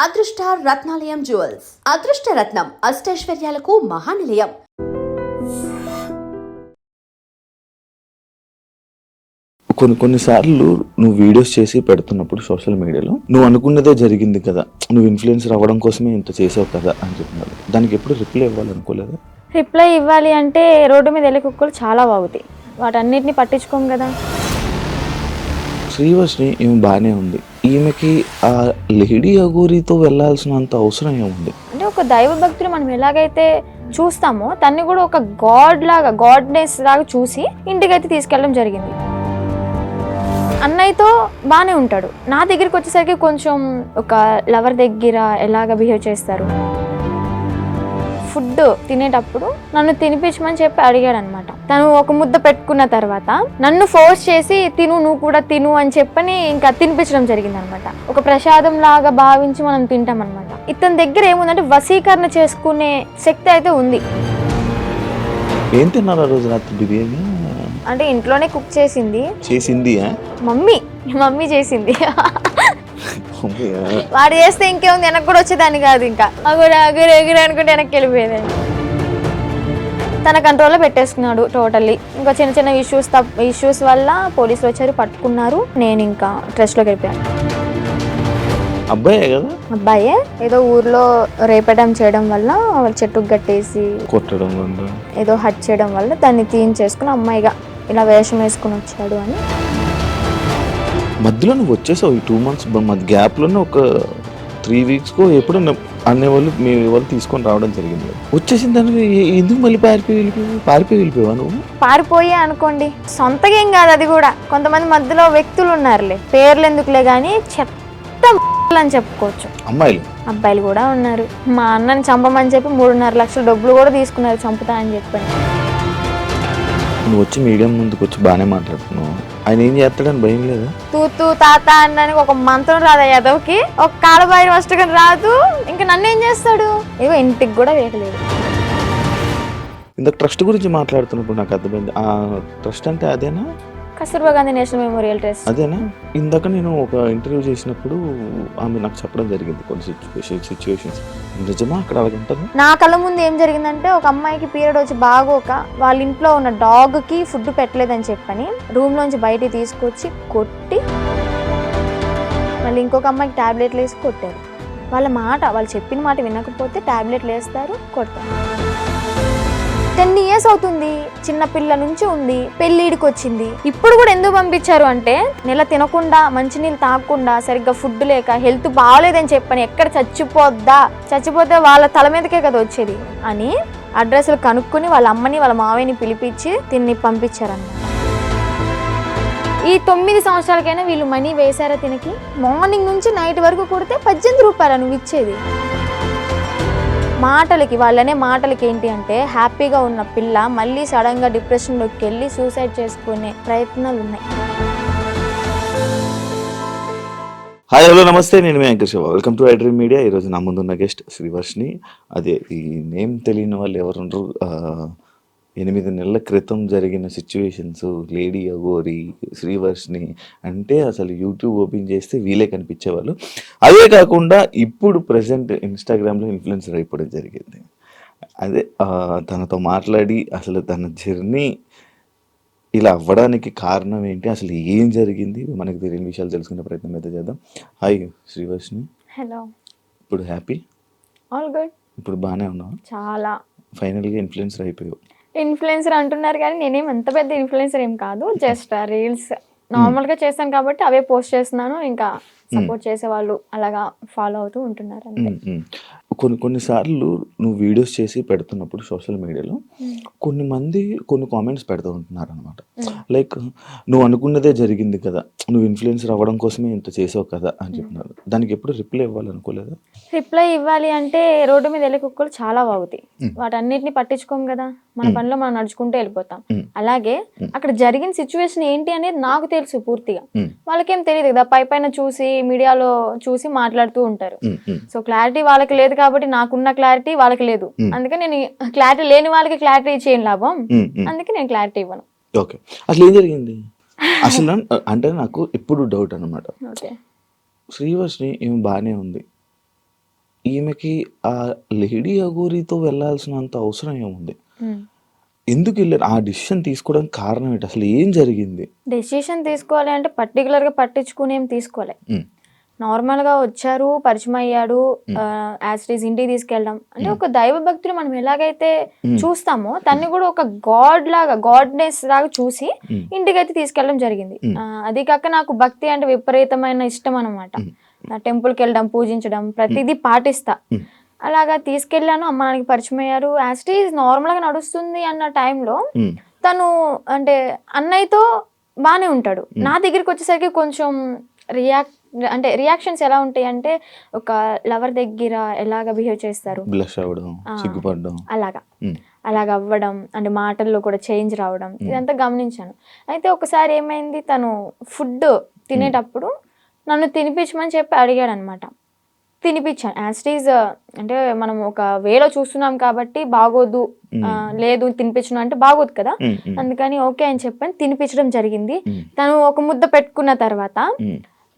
అదృష్ట రత్నాలయం జ్యువెల్స్ అదృష్ట రత్నం అష్టైశ్వర్యాలకు మహానిలయం. కొన్నిసార్లు నువ్వు వీడియోస్ చేసి పెడుతున్నప్పుడు సోషల్ మీడియాలో నువ్వు అనుకున్నదే జరిగింది కదా, నువ్వు ఇన్ఫ్లుయెన్సర్ అవ్వడం కోసమే ఇంత చేసావు కదా అని చెప్తున్నారు. దానికి ఎప్పుడు రిప్లై ఇవ్వాలనుకోలేదా? రిప్లై ఇవ్వాలి అంటే రోడ్డు మీద వెళ్ళే కుక్కలు చాలా బాగుతాయి, వాటన్నిటిని పట్టించుకోం కదా. శ్రీవర్షిని ఈమె బాగానే ఉంది, ఈమెకి ఆ లేడీ అఘోరితో వెళ్ళాల్సినంత అవసరం ఏముంది? అంటే ఒక దైవ భక్తులు మనం ఎలాగైతే చూస్తామో తన్ని కూడా ఒక గాడ్నెస్ లాగా చూసి ఇంటికైతే తీసుకెళ్ళడం జరిగింది. అన్నయ్యతో బాగానే ఉంటాడు, నా దగ్గరికి వచ్చేసరికి కొంచెం ఒక లవర్ దగ్గర ఎలాగ బిహేవ్ చేస్తారు. ఫుడ్ తినేటప్పుడు నన్ను తినిపించమని చెప్పి అడిగాడు అనమాట. తను ఒక ముద్ద పెట్టుకున్న తర్వాత నన్ను ఫోర్స్ చేసి నువ్వు కూడా తిను అని చెప్పని ఇంకా తినిపించడం జరిగింది అనమాట. ఒక ప్రసాదం లాగా భావించి మనం తింటాం అనమాట. ఇతని దగ్గర ఏముందంటే వశీకరణ చేసుకునే శక్తి అయితే ఉంది. ఏం తిన్నారు ఆ రోజు రాత్రి? బిర్యానీ అంటే ఇంట్లోనే కుక్ చేసింది మమ్మీ చేసింది. వాడు చేస్తే ఇంకేముంది, వెనక్కి కూడా వచ్చేదాన్ని కాదు, ఇంకా అగురు అనుకుంటే వెనక్కి వెళ్ళిపోయేదాన్ని. తన కంట్రోల్లో పెట్టేసుకున్నాడు టోటల్లీ. ఇంకా చిన్న చిన్న ఇష్యూస్ వల్ల పోలీసులు వచ్చారు, పట్టుకున్నారు. నేను ఇంకా ట్రస్ట్లోకి వెళ్ళిపోయాను. అబ్బాయే ఏదో ఊర్లో రేపడం చేయడం వల్ల చెట్టుకు కట్టేసి కొట్టడం ఏదో హట్ చేయడం వల్ల దాన్ని తీయించేసుకుని అమ్మాయిగా ఇలా వేషం వేసుకుని వచ్చాడు అని. మధ్యలో నువ్వు వచ్చేసావు ఈ 2 months మధ్య గ్యాప్లోనే ఒక 3 weeks ఎప్పుడు అనేవాళ్ళు మీ వాళ్ళు తీసుకొని రావడం జరిగింది. వచ్చేసిన దానికి ఎందుకు మళ్ళీ పారిపోయి వెళ్ళిపోయావా నువ్వు? పారిపోయే అనుకోండి, సొంతగా ఏం కాదు అది కూడా. కొంతమంది మధ్యలో వ్యక్తులు ఉన్నారులే, పేర్లు ఎందుకులే కానీ చెత్త అని చెప్పుకోవచ్చు. అబ్బాయిలు కూడా ఉన్నారు. మా అన్నని చంపమని చెప్పి 3.5 లక్షల డబ్బులు కూడా తీసుకున్నారు చంపుతా అని చెప్పండి. నువ్వు వచ్చి మీడియం ముందుకు వచ్చి బాగానే మాట్లాడుతున్నావు, ఆయన ఏం చేస్తాడని భయం లేదా? తూ తాత అన్నానికి ఒక మంత్రం రాదా యాదవ్కి, ఒక కాలబాయి వస్తుగా రాదు, ఇంకా నన్ను ఏం చేస్తాడు? ఏవో ఇంటికి కూడా వేయలేదు. ఇంత ట్రస్ట్ గురించి మాట్లాడుతున్నప్పుడు నాకు అర్థమైంది. ఆ ట్రస్ట్ అంటే అదేనా? Kasturba Gandhi national memorial trust అదేనా? ఇందాక నేను ఒక ఇంటర్వ్యూ చేసినప్పుడు ఆమె నాకు చెప్పడం జరిగింది కొన్ని సిచ్యువేషన్స్. నిజమా అక్కడ అలాగ ఉంటుంది? నా కళ్ళ ముందు ఏం జరిగిందంటే, ఒక అమ్మాయికి పీరియడ్ వచ్చి బాగోక వాళ్ళ ఇంట్లో ఉన్న డాగ్కి ఫుడ్ పెట్టలేదని చెప్పని రూమ్లోంచి బయటికి తీసుకొచ్చి కొట్టి మళ్ళీ ఇంకొక అమ్మాయికి టాబ్లెట్లు వేసి కొట్టారు. వాళ్ళు చెప్పిన మాట వినకపోతే టాబ్లెట్లు వేస్తారు, కొడతారు. 10 years అవుతుంది, చిన్న పిల్ల నుంచి ఉంది, పెళ్ళిడికి వచ్చింది. ఇప్పుడు కూడా ఎందుకు పంపించారు అంటే, నెల తినకుండా మంచినీళ్ళు తాగకుండా సరిగ్గా ఫుడ్ లేక హెల్త్ బాగోలేదని చెప్పని ఎక్కడ చచ్చిపోతే వాళ్ళ తల మీదకే కదా వచ్చేది అని అడ్రస్లు కనుక్కొని వాళ్ళ అమ్మని వాళ్ళ మావయ్యని పిలిపించి తిన్ని పంపించారన్నమాట. ఈ 9 సంవత్సరాలకైనా వీళ్ళు మనీ వేశారా తినకి? మార్నింగ్ నుంచి నైట్ వరకు కొడితే 18 రూపాయలు నువ్వు ఇచ్చేది. వాళ్ళనే మాటలకి ఏంటి అంటే, హ్యాపీగా ఉన్న పిల్ల మళ్ళీ సడన్గా డిప్రెషన్లోకి వెళ్ళి సూసైడ్ చేసుకునే ప్రయత్నాలు ఉన్నాయి. హాయ్ హలో నమస్తే, నేను మీ anchor Shiva. Welcome to iDream media. ఈరోజు నా ముందున్న గెస్ట్ శ్రీవర్షిని. అదే ఈ నేమ్ తెలియని వాళ్ళు ఎవరుండ్రు. 8 నెలల క్రితం జరిగిన సిచ్యువేషన్స్, లేడీ అఘోరి, శ్రీవర్షిని అంటే అసలు యూట్యూబ్ ఓపెన్ చేస్తే వీలే కనిపించేవాళ్ళు. అదే కాకుండా ఇప్పుడు ప్రజెంట్ ఇన్స్టాగ్రామ్లో ఇన్ఫ్లుయెన్సర్ అయిపోవడం జరిగింది. అదే తనతో మాట్లాడి అసలు తన జర్నీ ఇలా అవ్వడానికి కారణం ఏంటి, అసలు ఏం జరిగింది, మనకు తెలియని విషయాలు తెలుసుకునే ప్రయత్నం అయితే చేద్దాం. హాయ్ శ్రీవర్షిని. హలో. ఇప్పుడు హ్యాపీ? All good. ఇప్పుడు బాగానే ఉన్నావు? చాలా. ఫైనల్గా ఇన్ఫ్లుయెన్సర్ అయిపోయావు. ఇన్ఫ్లుయెన్సర్ అంటున్నారు కానీ నేనేం అంత పెద్ద ఇన్ఫ్లుయెన్సర్ ఏం కాదు, జస్ట్ రీల్స్ నార్మల్గా చేస్తాను కాబట్టి అవే పోస్ట్ చేస్తున్నాను. ఇంకా సపోర్ట్ చేసే వాళ్ళు అలాగా ఫాలో అవుతూ ఉంటున్నారు అంతే. కొన్నిసార్లు నువ్వు వీడియోస్ చేసి పెడుతున్నప్పుడు సోషల్ మీడియాలో కొన్ని కామెంట్స్ పెడుతూ ఉంటున్నారు అనమాట. లైక్ నువ్వు అనుకున్నదే జరిగింది కదా, నువ్వు ఇన్ఫ్లుయెన్సర్ అవ్వడం కోసమే ఇంత చేసావు కదా అని చెప్తున్నారు. దానికి ఎప్పుడు రిప్లై ఇవ్వాలనుకోలేదా? రిప్లై ఇవ్వాలి అంటే రోడ్డు మీద వెళ్ళే కుక్కలు చాలా బాగుతాయి, వాటన్నిటిని పట్టించుకోం కదా, మన పనిలో మనం నడుచుకుంటూ వెళ్ళిపోతాం. అలాగే అక్కడ జరిగిన సిచ్యువేషన్ ఏంటి అనేది నాకు తెలుసు పూర్తిగా, వాళ్ళకేం తెలియదు కదా, పైన చూసి మీడియాలో చూసి మాట్లాడుతూ ఉంటారు. సో క్లారిటీ వాళ్ళకి లేదు కాబట్టి నాకున్న క్లారిటీ వాళ్ళకి లేదు, అందుకే నేను క్లారిటీ లేని వాళ్ళకి క్లారిటీ చేయను లాభం, అందుకే నేను క్లారిటీ ఇవ్వను. ఓకే, అసలు ఏం జరిగింది అసలు అంటే నాకు ఎప్పుడు డౌట్ అనమాట. శ్రీవర్షిని ఏమి బాగానే ఉంది, ఈమెకి ఆ లేడీ అఘోరీతో వెళ్ళాల్సినంత అవసరం ఏముంది? ఎందుకు వెళ్ళారు? ఆ డిసిషన్ తీసుకోవడానికి కారణం ఏంటి? అసలు ఏం జరిగింది? డెసిషన్ తీసుకోవాలి అంటే పర్టికులర్గా పట్టించుకుని ఏం తీసుకోలే. నార్మల్గా వచ్చారు, పరిచయం అయ్యాడు, యాజ్ ఇట్ ఈస్ ఇంటికి తీసుకెళ్ళడం అంటే ఒక దైవ భక్తులు మనం ఎలాగైతే చూస్తామో తన్ని కూడా ఒక గాడ్నెస్ లాగా చూసి ఇంటికి అయితే తీసుకెళ్ళడం జరిగింది. అది కాక నాకు భక్తి అంటే విపరీతమైన ఇష్టం అనమాట. టెంపుల్కి వెళ్ళడం, పూజించడం ప్రతిదీ పాటిస్తా. అలాగా తీసుకెళ్ళాను, అమ్మ నాన్నకి పరిచయం అయ్యారు. యాజ్ ఇట్ ఈస్ నార్మల్గా నడుస్తుంది అన్న టైంలో తను అంటే అన్నయ్యతో బాగానే ఉంటాడు. నా దగ్గరికి వచ్చేసరికి కొంచెం రియాక్షన్స్ ఎలా ఉంటాయి అంటే ఒక లవర్ దగ్గర ఎలాగ బిహేవ్ చేస్తారు, బ్లష్ అవ్వడం, సిగ్గుపడడం, అలాగ అవ్వడం అంటే మాటల్లో కూడా చేంజ్ రావడం ఇదంతా గమనించాను. అయితే ఒకసారి ఏమైంది, తను ఫుడ్ తినేటప్పుడు నన్ను తినిపించమని చెప్పి అడిగాడు అనమాట. తినిపించాను. యాజ్ ఇట్ ఈజ్ అంటే మనం ఒక వేలో చూస్తున్నాం కాబట్టి బాగోదు, లేదు తినిపించను అంటే బాగోదు కదా, అందుకని ఓకే అని చెప్పని తినిపించడం జరిగింది. తను ఒక ముద్ద పెట్టుకున్న తర్వాత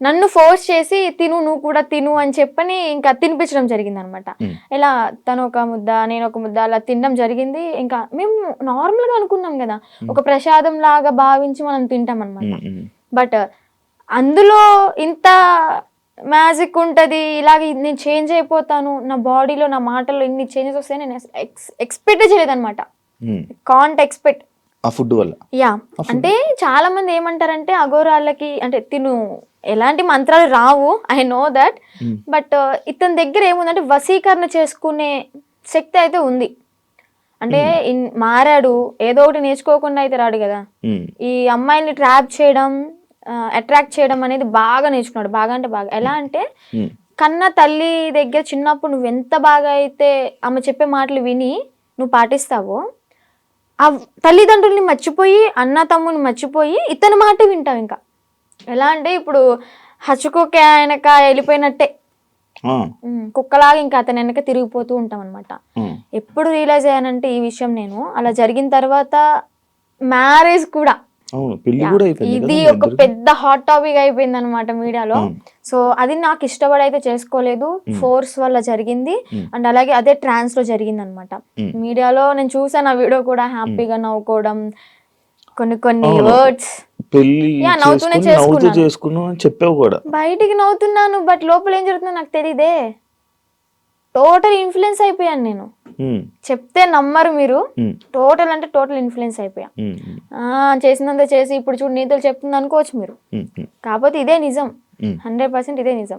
నన్ను ఫోర్స్ చేసి తిను, నువ్వు కూడా తిను అని చెప్పని ఇంకా తినిపించడం జరిగింది అనమాట. ఇలా తను ఒక ముద్ద, నేను ఒక ముద్ద అలా తినడం జరిగింది. ఇంకా మేము నార్మల్గా అనుకున్నాం కదా, ఒక ప్రసాదం లాగా భావించి మనం తింటాం అనమాట. బట్ అందులో ఇంత మ్యాజిక్ ఉంటుంది, ఇలాగ నేను చేంజ్ అయిపోతాను, నా బాడీలో నా మాటల్లో ఇన్ని చేంజెస్ వస్తాయని నేను ఎక్స్పెక్ట్ చేయలేదన్నమాట. కాంట్ ఎక్స్పెక్ట్ ఆ ఫుడ్ వల్ల. యా, అంటే చాలా మంది ఏమంటారంటే అఘోరాలకి అంటే తిను ఎలాంటి మంత్రాలు రావు, ఐ నో దట్, బట్ ఇతని దగ్గర ఏముందంటే వశీకరణ చేసుకునే శక్తి అయితే ఉంది. అంటే మారాడు, ఏదో ఒకటి నేర్చుకోకుండా అయితే రాడు కదా. ఈ అమ్మాయిని ట్రాప్ చేయడం, అట్రాక్ట్ చేయడం అనేది బాగా నేర్చుకున్నాడు. బాగా అంటే బాగా. ఎలా అంటే కన్న తల్లి దగ్గర చిన్నప్పుడు నువ్వు ఎంత బాగా అయితే ఆమె చెప్పే మాటలు విని నువ్వు పాటిస్తావో, ఆ తల్లిదండ్రుల్ని మర్చిపోయి, అన్న తమ్ముని మర్చిపోయి ఇతని మాట వింటావు. ఇంకా ఎలా అంటే ఇప్పుడు హచ్చుకోకే ఆయనక వెళ్ళిపోయినట్టే, కుక్కలాగా ఇంకా అతని వెనక తిరిగిపోతూ ఉంటాం అనమాట. ఎప్పుడు రియలైజ్ అయ్యానంటే ఈ విషయం నేను అలా జరిగిన తర్వాత మ్యారేజ్ కూడా ఇది ఒక పెద్ద హాట్ టాపిక్ అయిపోయింది అనమాట మీడియాలో. సో అది నాకు ఇష్టపడి అయితే చేసుకోలేదు, ఫోర్స్ వల్ల జరిగింది. అండ్ అలాగే అదే ట్రాన్స్ లో జరిగింది అనమాట. మీడియాలో నేను చూసాను ఆ వీడియో కూడా, హ్యాపీగా నవ్వుకోవడం, కొన్ని వర్డ్స్ నవ్వుతూనే చేసుకున్నాను, బయటికి నవ్వుతున్నాను, బట్ లోపల ఏం జరుగుతుందో నాకు తెలియదే. టోటల్ ఇన్ఫ్లుయెన్స్ అయిపోయాను నేను. చెప్తే నమ్మరు మీరు, టోటల్ అంటే టోటల్ ఇన్ఫ్లుయెన్స్ అయిపోయా. చేసినంత చేసి ఇప్పుడు చూడు నీతులు చెప్తుంది అనుకోవచ్చు మీరు, కాకపోతే ఇదే నిజం, 100% ఇదే నిజం.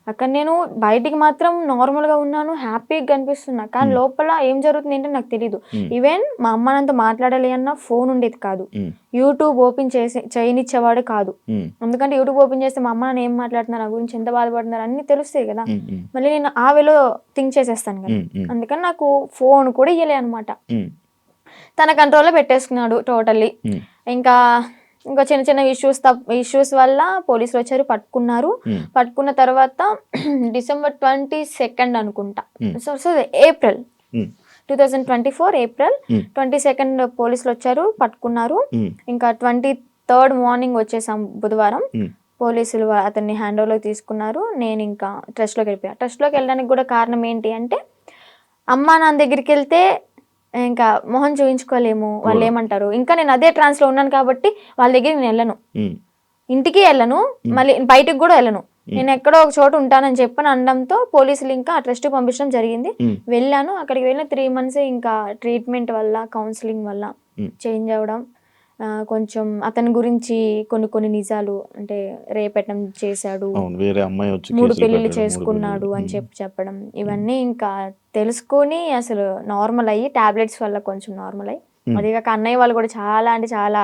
అక్కడ నేను బయటికి మాత్రం నార్మల్ గా ఉన్నాను, హ్యాపీగా కనిపిస్తున్నా, కానీ లోపల ఏం జరుగుతుంది ఏంటో నాకు తెలీదు. ఈవెన్ మా అమ్మ నాతో మాట్లాడాలి అన్న ఫోన్ ఉండేది కాదు, యూట్యూబ్ ఓపెన్ చేయనిచ్చేవాడు కాదు. ఎందుకంటే యూట్యూబ్ ఓపెన్ చేస్తే మా అమ్మ నాన్న ఏం మాట్లాడుతున్నారు, నా గురించి ఎంత బాధపడుతున్నారు అన్ని తెలుస్తాయి కదా. మళ్ళీ నేను ఆ వేలో థింక్ చేసేస్తాను కదా, అందుకని నాకు ఫోన్ కూడా ఇయ్యలే అనమాట. తన కంట్రోల్లో పెట్టేసుకున్నాడు టోటల్లీ. ఇంకా చిన్న చిన్న ఇష్యూస్ వల్ల పోలీసులు వచ్చారు, పట్టుకున్నారు. పట్టుకున్న తర్వాత December 22 అనుకుంటా, ఏప్రిల్ 2024 ఏప్రిల్ 22 పోలీసులు వచ్చారు, పట్టుకున్నారు. ఇంకా 23rd మార్నింగ్ వచ్చేసాం బుధవారం. పోలీసులు అతన్ని హ్యాండ్ ఓవర్లోకి తీసుకున్నారు. నేను ఇంకా ట్రస్ట్లోకి వెళ్ళిపోయా. ట్రస్ట్లోకి వెళ్ళడానికి కూడా కారణం ఏంటి అంటే, అమ్మా నాన్న దగ్గరికి వెళ్తే ఇంకా మొహం చూయించుకోలేము, వాళ్ళు ఏమంటారు. ఇంకా నేను అదే ట్రాన్స్లో ఉన్నాను కాబట్టి వాళ్ళ దగ్గర నేను వెళ్ళను, ఇంటికి వెళ్ళను, మళ్ళీ బయటకు కూడా వెళ్ళను, నేను ఎక్కడో ఒక చోట ఉంటానని చెప్పని అనడంతో పోలీసులు ఇంకా ఆ ట్రస్ట్కి పంపించడం జరిగింది. వెళ్ళాను. అక్కడికి వెళ్ళిన 3 months ఇంకా ట్రీట్మెంట్ వల్ల, కౌన్సిలింగ్ వల్ల చేంజ్ అవ్వడం, కొంచెం అతని గురించి కొన్ని నిజాలు అంటే రేపెట్టడం చేశాడు, 3 పెళ్లిళ్ళు చేసుకున్నాడు అని చెప్పడం, ఇవన్నీ ఇంకా తెలుసుకొని అసలు నార్మల్ అయ్యి టాబ్లెట్స్ వల్ల కొంచెం నార్మల్ అయ్యి, అదిగాక అన్నయ్య వాళ్ళు కూడా చాలా అంటే చాలా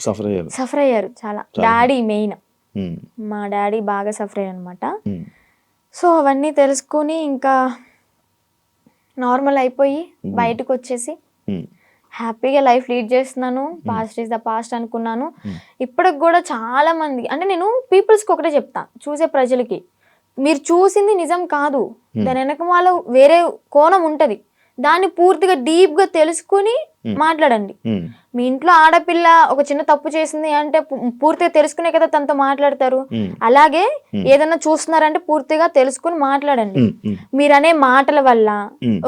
సఫర్ అయ్యారు. చాలా డాడీ మెయిన్, మా డాడీ బాగా సఫర్ అయ్యారు అనమాట. సో అవన్నీ తెలుసుకొని ఇంకా నార్మల్ అయిపోయి బయటకు వచ్చేసి హ్యాపీగా లైఫ్ లీడ్ చేస్తున్నాను. పాస్ట్ ఈజ్ ద పాస్ట్ అనుకున్నాను. ఇప్పటికి కూడా చాలా మంది అంటే నేను పీపుల్స్కి ఒకటే చెప్తా, చూసే ప్రజలకి, మీరు చూసింది నిజం కాదు, దాని వెనక వాళ్ళ వేరే కోణం ఉంటుంది. దాన్ని పూర్తిగా డీప్ గా తెలుసుకుని మాట్లాడండి. మీ ఇంట్లో ఆడపిల్ల ఒక చిన్న తప్పు చేసింది అంటే పూర్తిగా తెలుసుకునే కదా తనతో మాట్లాడతారు. అలాగే ఏదైనా చూస్తున్నారంటే పూర్తిగా తెలుసుకుని మాట్లాడండి. మీరనే మాటల వల్ల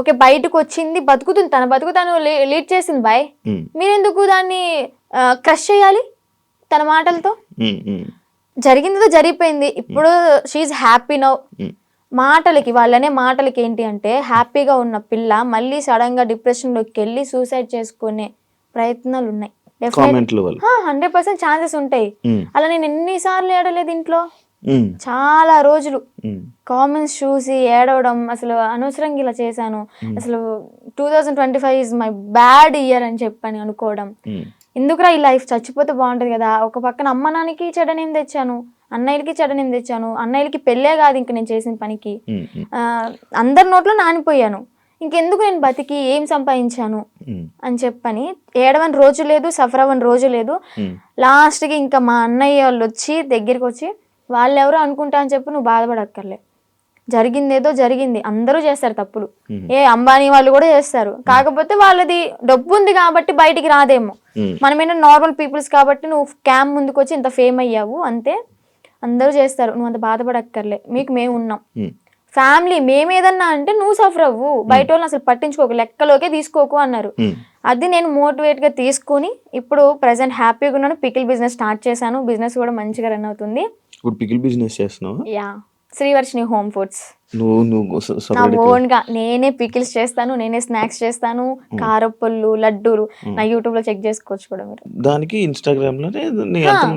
ఓకే బయటకు వచ్చింది, బతుకుతుంది, తన బతుకు తను లీడ్ చేసింది బాయ్, మీరెందుకు దాన్ని క్రష్ చేయాలి తన మాటలతో? జరిగిందో జరిగిపోయింది, ఇప్పుడు షీఈ్ హ్యాపీ నౌ. మాటలకి వాళ్ళనే మాటలకి ఏంటి అంటే హ్యాపీగా ఉన్న పిల్ల మళ్ళీ సడన్ గా డిప్రెషన్ లోకి వెళ్ళి సూసైడ్ చేసుకునే ప్రయత్నాలు ఉన్నాయి. 100% ఛాన్సెస్ ఉంటాయి. అలా నేను ఎన్నిసార్లు ఏడలేదు ఇంట్లో, చాలా రోజులు కామెంట్స్ చూసి ఏడవడం, అసలు అనవసరంగా ఇలా చేశాను, అసలు 2025 ఈజ్ మై బ్యాడ్ ఇయర్ అని చెప్పని అనుకోవడం. ఎందుకురా ఈ లైఫ్, చచ్చిపోతే బాగుంటది కదా. ఒక పక్కన అమ్మ నాన్నకి చెడనేం తెచ్చాను, అన్నయ్యలకి చెడనేం తెచ్చాను, అన్నయ్యలకి పెళ్ళే కాదు ఇంక నేను చేసిన పనికి, అందరి నోట్లో నానిపోయాను, ఇంకెందుకు నేను బతికి ఏం సంపాదించాను అని చెప్పని ఏడవని రోజు లేదు, సఫర్ అవ్వని రోజు లేదు. లాస్ట్కి ఇంకా మా అన్నయ్య వాళ్ళు వచ్చి దగ్గరికి వచ్చి వాళ్ళెవరో అనుకుంటా అని చెప్పి నువ్వు బాధపడక్కర్లే, జరిగిందేదో జరిగింది, అందరూ చేస్తారు తప్పులు, అంబానీ వాళ్ళు కూడా చేస్తారు, కాకపోతే వాళ్ళది డబ్బు ఉంది కాబట్టి బయటికి రాదేమో, మనమేనా నార్మల్ పీపుల్స్ కాబట్టి నువ్వు క్యామ్ ముందుకు వచ్చి ఇంత ఫేమ్ అయ్యావు అంతే, అందరూ చేస్తారు, నువ్వు అంత బాధపడక్కర్లే, మీకు మేము ఉన్నాం, ఫ్యామిలీ మేమేదన్నా అంటే నువ్వు సఫర్ అవ్వు, బయట వాళ్ళని అసలు పట్టించుకోకు, లెక్కలోకే తీసుకోకు అన్నారు. అది నేను మోటివేట్ గా తీసుకుని ఇప్పుడు ప్రెసెంట్ హ్యాపీగా ఉన్నాను. పికిల్ బిజినెస్ స్టార్ట్ చేశాను, బిజినెస్ కూడా మంచిగా రన్ అవుతుంది. ఇప్పుడు పికిల్ బిజినెస్ చేస్తున్నావా? Yeah, Srivarshini home foods. నువ్వు నా ఓన్ గా నేనే పికిల్స్ చేస్తాను, నేనే స్నాక్స్ చేస్తాను, కారపళ్ళు, లడ్డూలు. నా యూట్యూబ్ లో చెక్ చేసుకోవచ్చు కూడా మీరు. దానికి ఇన్స్టాగ్రామ్ లో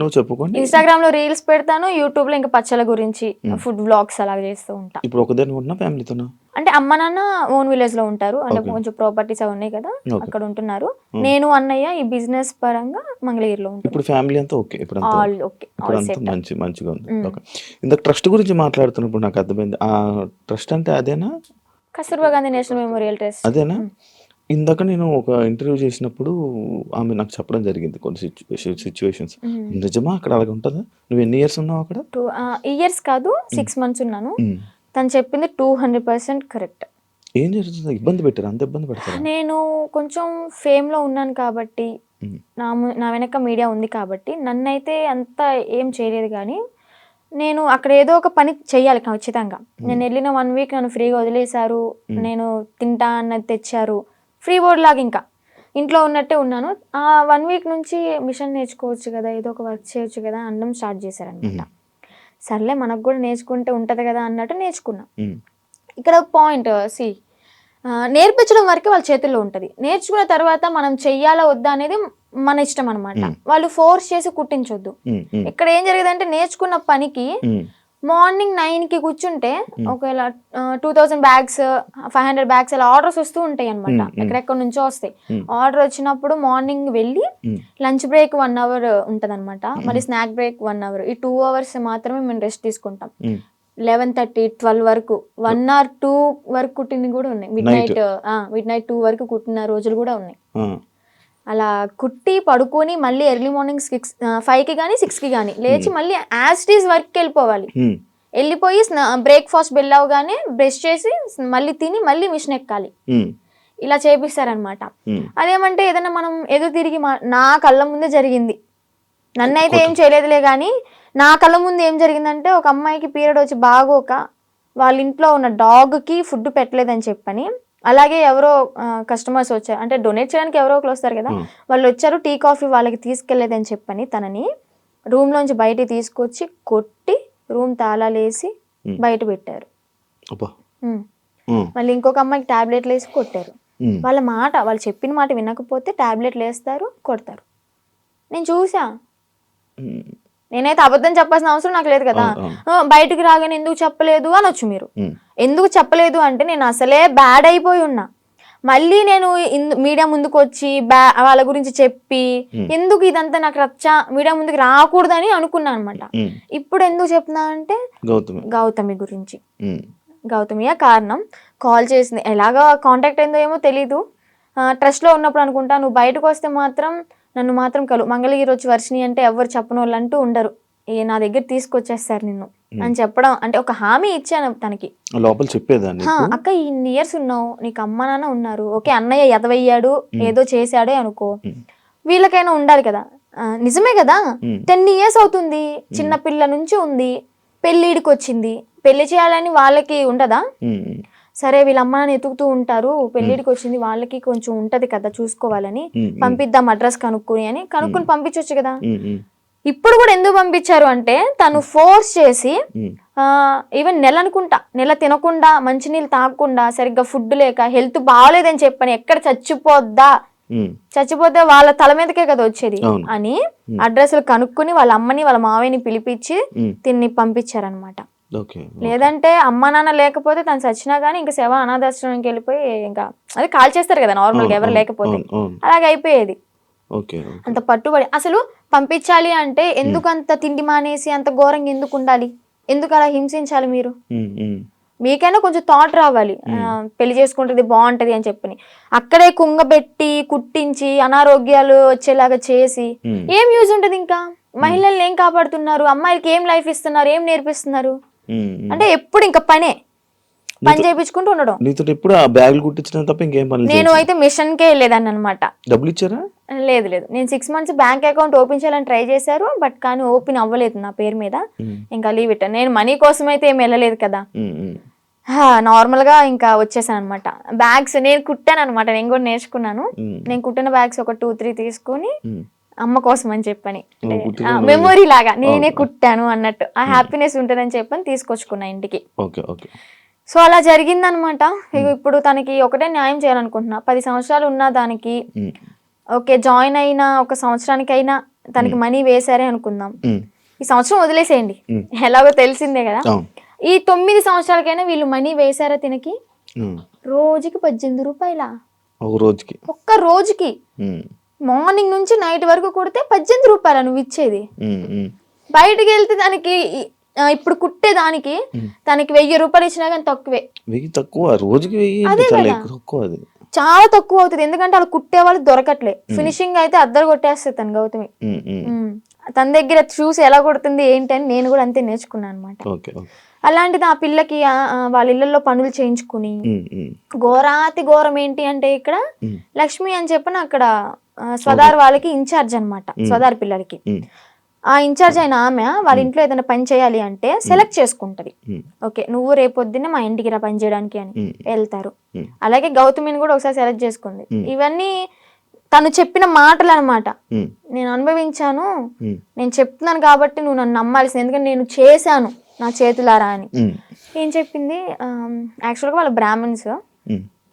నువ్వు చెప్పుకోండి. ఇన్స్టాగ్రామ్ లో రీల్స్ పెడతాను, యూట్యూబ్ లో ఇంకా పచ్చల గురించి ఫుడ్ వ్లాగ్స్ అలాగే చేస్తూ ఉంటా. ఇప్పుడు ఒకదాని ఉంటున్నా ఫ్యామిలీతోనా? అంటే అమ్మ నాన్న ఓన్ విలేజ్ లో ఉంటారు, అంటే కొంచెం ప్రాపర్టీస్ అవి ఉన్నాయి కదా అక్కడ ఉంటున్నారు. నేను అన్నయ్య ఈ బిజినెస్ పరంగా మంగళగిరిలో ఉంటాను. ఇప్పుడు ఫ్యామిలీ అంతా ఓకే, ఇప్పుడు ఆల్ ఓకే, మంచిగా ఉంది. ఇందాక ట్రస్ట్ గురించి మాట్లాడుతున్నప్పుడు నాకు అర్థమైంది, ఆ ట్రస్ట్ అంటే అదేనా? Kasturba Gandhi national memorial trust అదేనా? ఇందాక నేను ఒక ఇంటర్వ్యూ చేసినప్పుడు ఆమె నాకు చెప్పడం జరిగింది కొన్ని సిచ్యువేషన్స్. నిజమా అక్కడ అలాగే ఉంటుందా? నువ్వు ఎన్ని ఇయర్స్ ఉన్నావు అక్కడ? 2 ఇయర్స్ కాదు, 6 months ఉన్నాను. తను చెప్పింది 200% కరెక్ట్. ఏం జరుగుతుంది? ఇబ్బంది పెట్టారు? అంత ఇబ్బంది పెడతారు? నేను కొంచెం ఫేమ్ లో ఉన్నాను కాబట్టి, నా వెనక మీడియా ఉంది కాబట్టి నన్నైతే అంత ఏం చేయలేదు. కానీ నేను అక్కడ ఏదో ఒక పని చెయ్యాలి ఖచ్చితంగా. నేను వెళ్ళిన 1 week నన్ను ఫ్రీగా వదిలేశారు, నేను తింటా అన్నది తెచ్చారు, ఫ్రీ బోర్డ్ లాగా ఇంకా ఇంట్లో ఉన్నట్టే ఉన్నాను. ఆ 1 week నుంచి మిషన్ నేర్చుకోవచ్చు కదా, ఏదో ఒక వర్క్ చేయొచ్చు కదా అనడం స్టార్ట్ చేశారనమాట. సర్లే మనకు కూడా నేర్చుకుంటే ఉంటది కదా అన్నట్టు నేర్చుకున్నా. ఇక్కడ పాయింట్ నేర్పించడం వరకే వాళ్ళ చేతుల్లో ఉంటది, నేర్చుకున్న తర్వాత మనం చెయ్యాలా వద్దా అనేది మన ఇష్టం అనమాట. వాళ్ళు ఫోర్స్ చేసి కుట్టించొద్దు. ఇక్కడ ఏం జరిగేదంటే నేర్చుకున్న పనికి మార్నింగ్ 9కి కూర్చుంటే ఒకవేళ 2000 bags 500 bags అలా ఆర్డర్స్ వస్తూ ఉంటాయి అనమాట, ఎక్కడెక్కడ నుంచో వస్తాయి. ఆర్డర్ వచ్చినప్పుడు మార్నింగ్ వెళ్ళి లంచ్ బ్రేక్ 1 hour ఉంటది అనమాట, మళ్ళీ స్నాక్ బ్రేక్ 1 hour, ఈ 2 hours మాత్రమే మేము రెస్ట్ తీసుకుంటాం. 11:30 12 వరకు 1 or 2 వరకు కుట్టినవి కూడా ఉన్నాయి. మిడ్ నైట్ 2 వరకు కుట్టిన రోజులు కూడా ఉన్నాయి. అలా కుట్టి పడుకొని మళ్ళీ ఎర్లీ మార్నింగ్ 5కి కానీ 6కి కానీ లేచి మళ్ళీ యాజ్ ఇట్ ఈస్ వర్క్కి వెళ్ళిపోవాలి. వెళ్ళిపోయి బ్రేక్ఫాస్ట్ బెల్ అవగానే బ్రష్ చేసి మళ్ళీ తిని మళ్ళీ మిషన్ ఎక్కాలి. ఇలా చేపిస్తారనమాట. అదేమంటే ఏదైనా మనం ఎదురు తిరిగి నా కళ్ళ ముందే జరిగింది, నన్నైతే ఏం చేయలేదులే కానీ నా కళ్ళ ముందు ఏం జరిగిందంటే ఒక అమ్మాయికి పీరియడ్ వచ్చి బాగోక వాళ్ళ ఇంట్లో ఉన్న డాగ్కి ఫుడ్ పెట్టలేదని చెప్పని, అలాగే ఎవరో కస్టమర్స్ వచ్చారు, అంటే డొనేట్ చేయడానికి ఎవరో ఒకరు వస్తారు కదా, వాళ్ళు వచ్చారు, టీ కాఫీ వాళ్ళకి తీసుకెళ్లేదని చెప్పని తనని రూమ్ లోంచి బయటికి తీసుకొచ్చి కొట్టి రూమ్ తాళాలేసి బయట పెట్టారు. మళ్ళీ ఇంకొక అమ్మాయికి టాబ్లెట్లు వేసి కొట్టారు. వాళ్ళు చెప్పిన మాట వినకపోతే టాబ్లెట్లు వేస్తారు, కొడతారు. నేను చూసా. నేనైతే అబద్ధం చెప్పాల్సిన అవసరం నాకు లేదు కదా, బయటకు రాగానే ఎందుకు చెప్పలేదు అనొచ్చు మీరు. ఎందుకు చెప్పలేదు అంటే నేను అసలే బ్యాడ్ అయిపోయి ఉన్నా, మళ్ళీ నేను మీడియా ముందుకు వచ్చి వాళ్ళ గురించి చెప్పి ఎందుకు ఇదంతా నాకు రచ్చ మీడియా ముందుకు రాకూడదని అనుకున్నా అనమాట. ఇప్పుడు ఎందుకు చెప్తున్నా అంటే గౌతమి గురించి. గౌతమియా కారణం. కాల్ చేసింది, ఎలాగా కాంటాక్ట్ అయిందో ఏమో తెలీదు, ట్రస్ట్ లో ఉన్నప్పుడు అనుకుంటా. నువ్వు బయటకు వస్తే మాత్రం నన్ను మాత్రం మంగళగిరి వచ్చి వర్షిని అంటే ఎవరు చెప్పని వాళ్ళు అంటూ ఉండరు, నా దగ్గర తీసుకొచ్చేస్తారు నిన్ను. అని చెప్పడం, అంటే ఒక హామీ ఇచ్చాను తనకి. లోపల చెప్పేదాన్ని అక్క ఇన్ని ఇయర్స్ ఉన్నావు, నీకు అమ్మ నాన్న ఉన్నారు, ఓకే అన్నయ్య ఎదవయ్యాడు ఏదో చేశాడే అనుకో, వీళ్ళకైనా ఉండాలి కదా. నిజమే కదా, 10 years అవుతుంది, చిన్న పిల్ల నుంచి ఉంది, పెళ్ళిడికి వచ్చింది, పెళ్లి చేయాలని వాళ్ళకి ఉండదా? సరే వీళ్ళ అమ్మ నాన్న ఎతుకుతూ ఉంటారు, పెళ్ళిడికి వచ్చింది, వాళ్ళకి కొంచెం ఉంటది కదా చూసుకోవాలని, పంపిద్దాం అడ్రస్ కనుక్కుని పంపించవచ్చు కదా. ఇప్పుడు కూడా ఎందుకు పంపించారు అంటే తను ఫోర్స్ చేసి, ఈవెన్ నెల తినకుండా, మంచినీళ్ళు తాగకుండా, సరిగ్గా ఫుడ్ లేక, హెల్త్ బాగోలేదని చెప్పని, ఎక్కడ చచ్చిపోతే వాళ్ళ తల మీదకే కదా వచ్చేది అని అడ్రస్లు కనుక్కుని వాళ్ళ అమ్మని వాళ్ళ మావయ్యని పిలిపించి తిన్ని పంపించారనమాట. లేదంటే అమ్మ నాన్న లేకపోతే తను చచ్చినా గానీ ఇంకా శవ అనాథాశ్రమానికి వెళ్ళిపోయి ఇంకా అది కాల్ చేస్తారు కదా నార్మల్ గా ఎవరు లేకపోతే, అలాగే అయిపోయేది. అంత పట్టుబడి అసలు పంపించాలి అంటే ఎందుకు అంత తిండి మానేసి అంత ఘోరంగా ఎందుకు ఉండాలి, ఎందుకు అలా హింసించాలి? మీరు మీకైనా కొంచెం థాట్ రావాలి, పెళ్లి చేసుకుంటుంది బాగుంటది అని చెప్పని. అక్కడే కుంగబెట్టి కుట్టించి అనారోగ్యాలు వచ్చేలాగా చేసి ఏం యూజ్ ఉంటది? ఇంకా మహిళల్ని ఏం కాపాడుతున్నారు? అమ్మాయిలకి ఏం లైఫ్ ఇస్తున్నారు? ఏం నేర్పిస్తున్నారు? అంటే ఎప్పుడు ఇంకా పని చేయించుకుంటూ ఉండడం. ఎప్పుడు ఆ బ్యాగులు కుట్టించడం తప్ప ఇంకేం పని? నేను అయితే మిషన్ కే వెళ్ళేదాన్ని అనమాట. డబ్బులు ఇచ్చారా? లేదు, నేను 6 months బ్యాంక్ అకౌంట్ ఓపెన్ చేయాలని ట్రై చేశారు, బట్ కానీ ఓపెన్ అవ్వలేదు నా పేరు మీద. ఇంకా లీవ్ ఇట్. నేను మనీ కోసం అయితే ఏం వెళ్ళలేదు కదా, నార్మల్ గా ఇంకా వచ్చేసాను అనమాట. బ్యాగ్స్ నేను కుట్టాను అనమాట, నేను కూడా నేర్చుకున్నాను. నేను కుట్టిన బ్యాగ్స్ ఒక 2-3 తీసుకుని అమ్మ కోసం అని చెప్పని, మెమొరీ లాగా నేనే కుట్టాను అన్నట్టు ఆ హ్యాపీనెస్ ఉంటుందని చెప్పని తీసుకొచ్చుకున్నా ఇంటికి. సో అలా జరిగిందనమాట. ఇప్పుడు తనకి ఒకటే న్యాయం చేయాలనుకుంటున్నా. 10 సంవత్సరాలు ఉన్న దానికి ఓకే జాయిన్ అయిన 1 సంవత్సరానికైనా తనకి మనీ వేసారే అనుకుందాం, ఈ సంవత్సరం వదిలేసేయండి, ఎలాగో తెలిసిందే కదా. ఈ 9 సంవత్సరాలకైనా వీళ్ళు మనీ వేసారా తినకి? రోజుకి 18 రూపాయల ఒక్క రోజుకి, మార్నింగ్ నుంచి నైట్ వరకు కొడితే 18 రూపాయల నువ్వు ఇచ్చేది. బయటకు వెళ్తే దానికి ఇప్పుడు కుట్టే దానికి తనకి 1000 రూపాయలు ఇచ్చినా కానీ తక్కువే. చాలా తక్కువ అవుతుంది, ఎందుకంటే అలా కుట్టే వాళ్ళు దొరకట్లే. ఫినిషింగ్ అయితే అద్దరు కొట్టేస్తుంది తను గౌతమి. తన దగ్గర చూసి ఎలా కొడుతుంది ఏంటి అని నేను కూడా అంతే నేర్చుకున్నాను అనమాట. అలాంటిది ఆ పిల్లకి వాళ్ళ ఇళ్లలో పనులు చేయించుకుని, ఘోరాతి ఘోరం ఏంటి అంటే ఇక్కడ లక్ష్మి అని చెప్పిన అక్కడ స్వదార్ వాళ్ళకి ఇన్ఛార్జ్ అనమాట, స్వదార్ పిల్లలకి. ఆ ఇన్ఛార్జ్ అయిన ఆమె వాళ్ళ ఇంట్లో ఏదైనా పని చేయాలి అంటే సెలెక్ట్ చేసుకుంటది. ఓకే నువ్వు రేపొద్దున్నే మా ఇంటికి రా పని చేయడానికి అని వెళ్తారు. అలాగే గౌతమిని కూడా ఒకసారి సెలెక్ట్ చేసుకుంది. ఇవన్నీ తను చెప్పిన మాటలు అనమాట. నేను అనుభవించాను, నేను చెప్తున్నాను కాబట్టి నువ్వు నన్ను నమ్మాల్సింది, ఎందుకంటే నేను చేశాను నా చేతులారా అని. ఏం చెప్పింది, యాక్చువల్గా వాళ్ళ బ్రాహ్మణ్స్,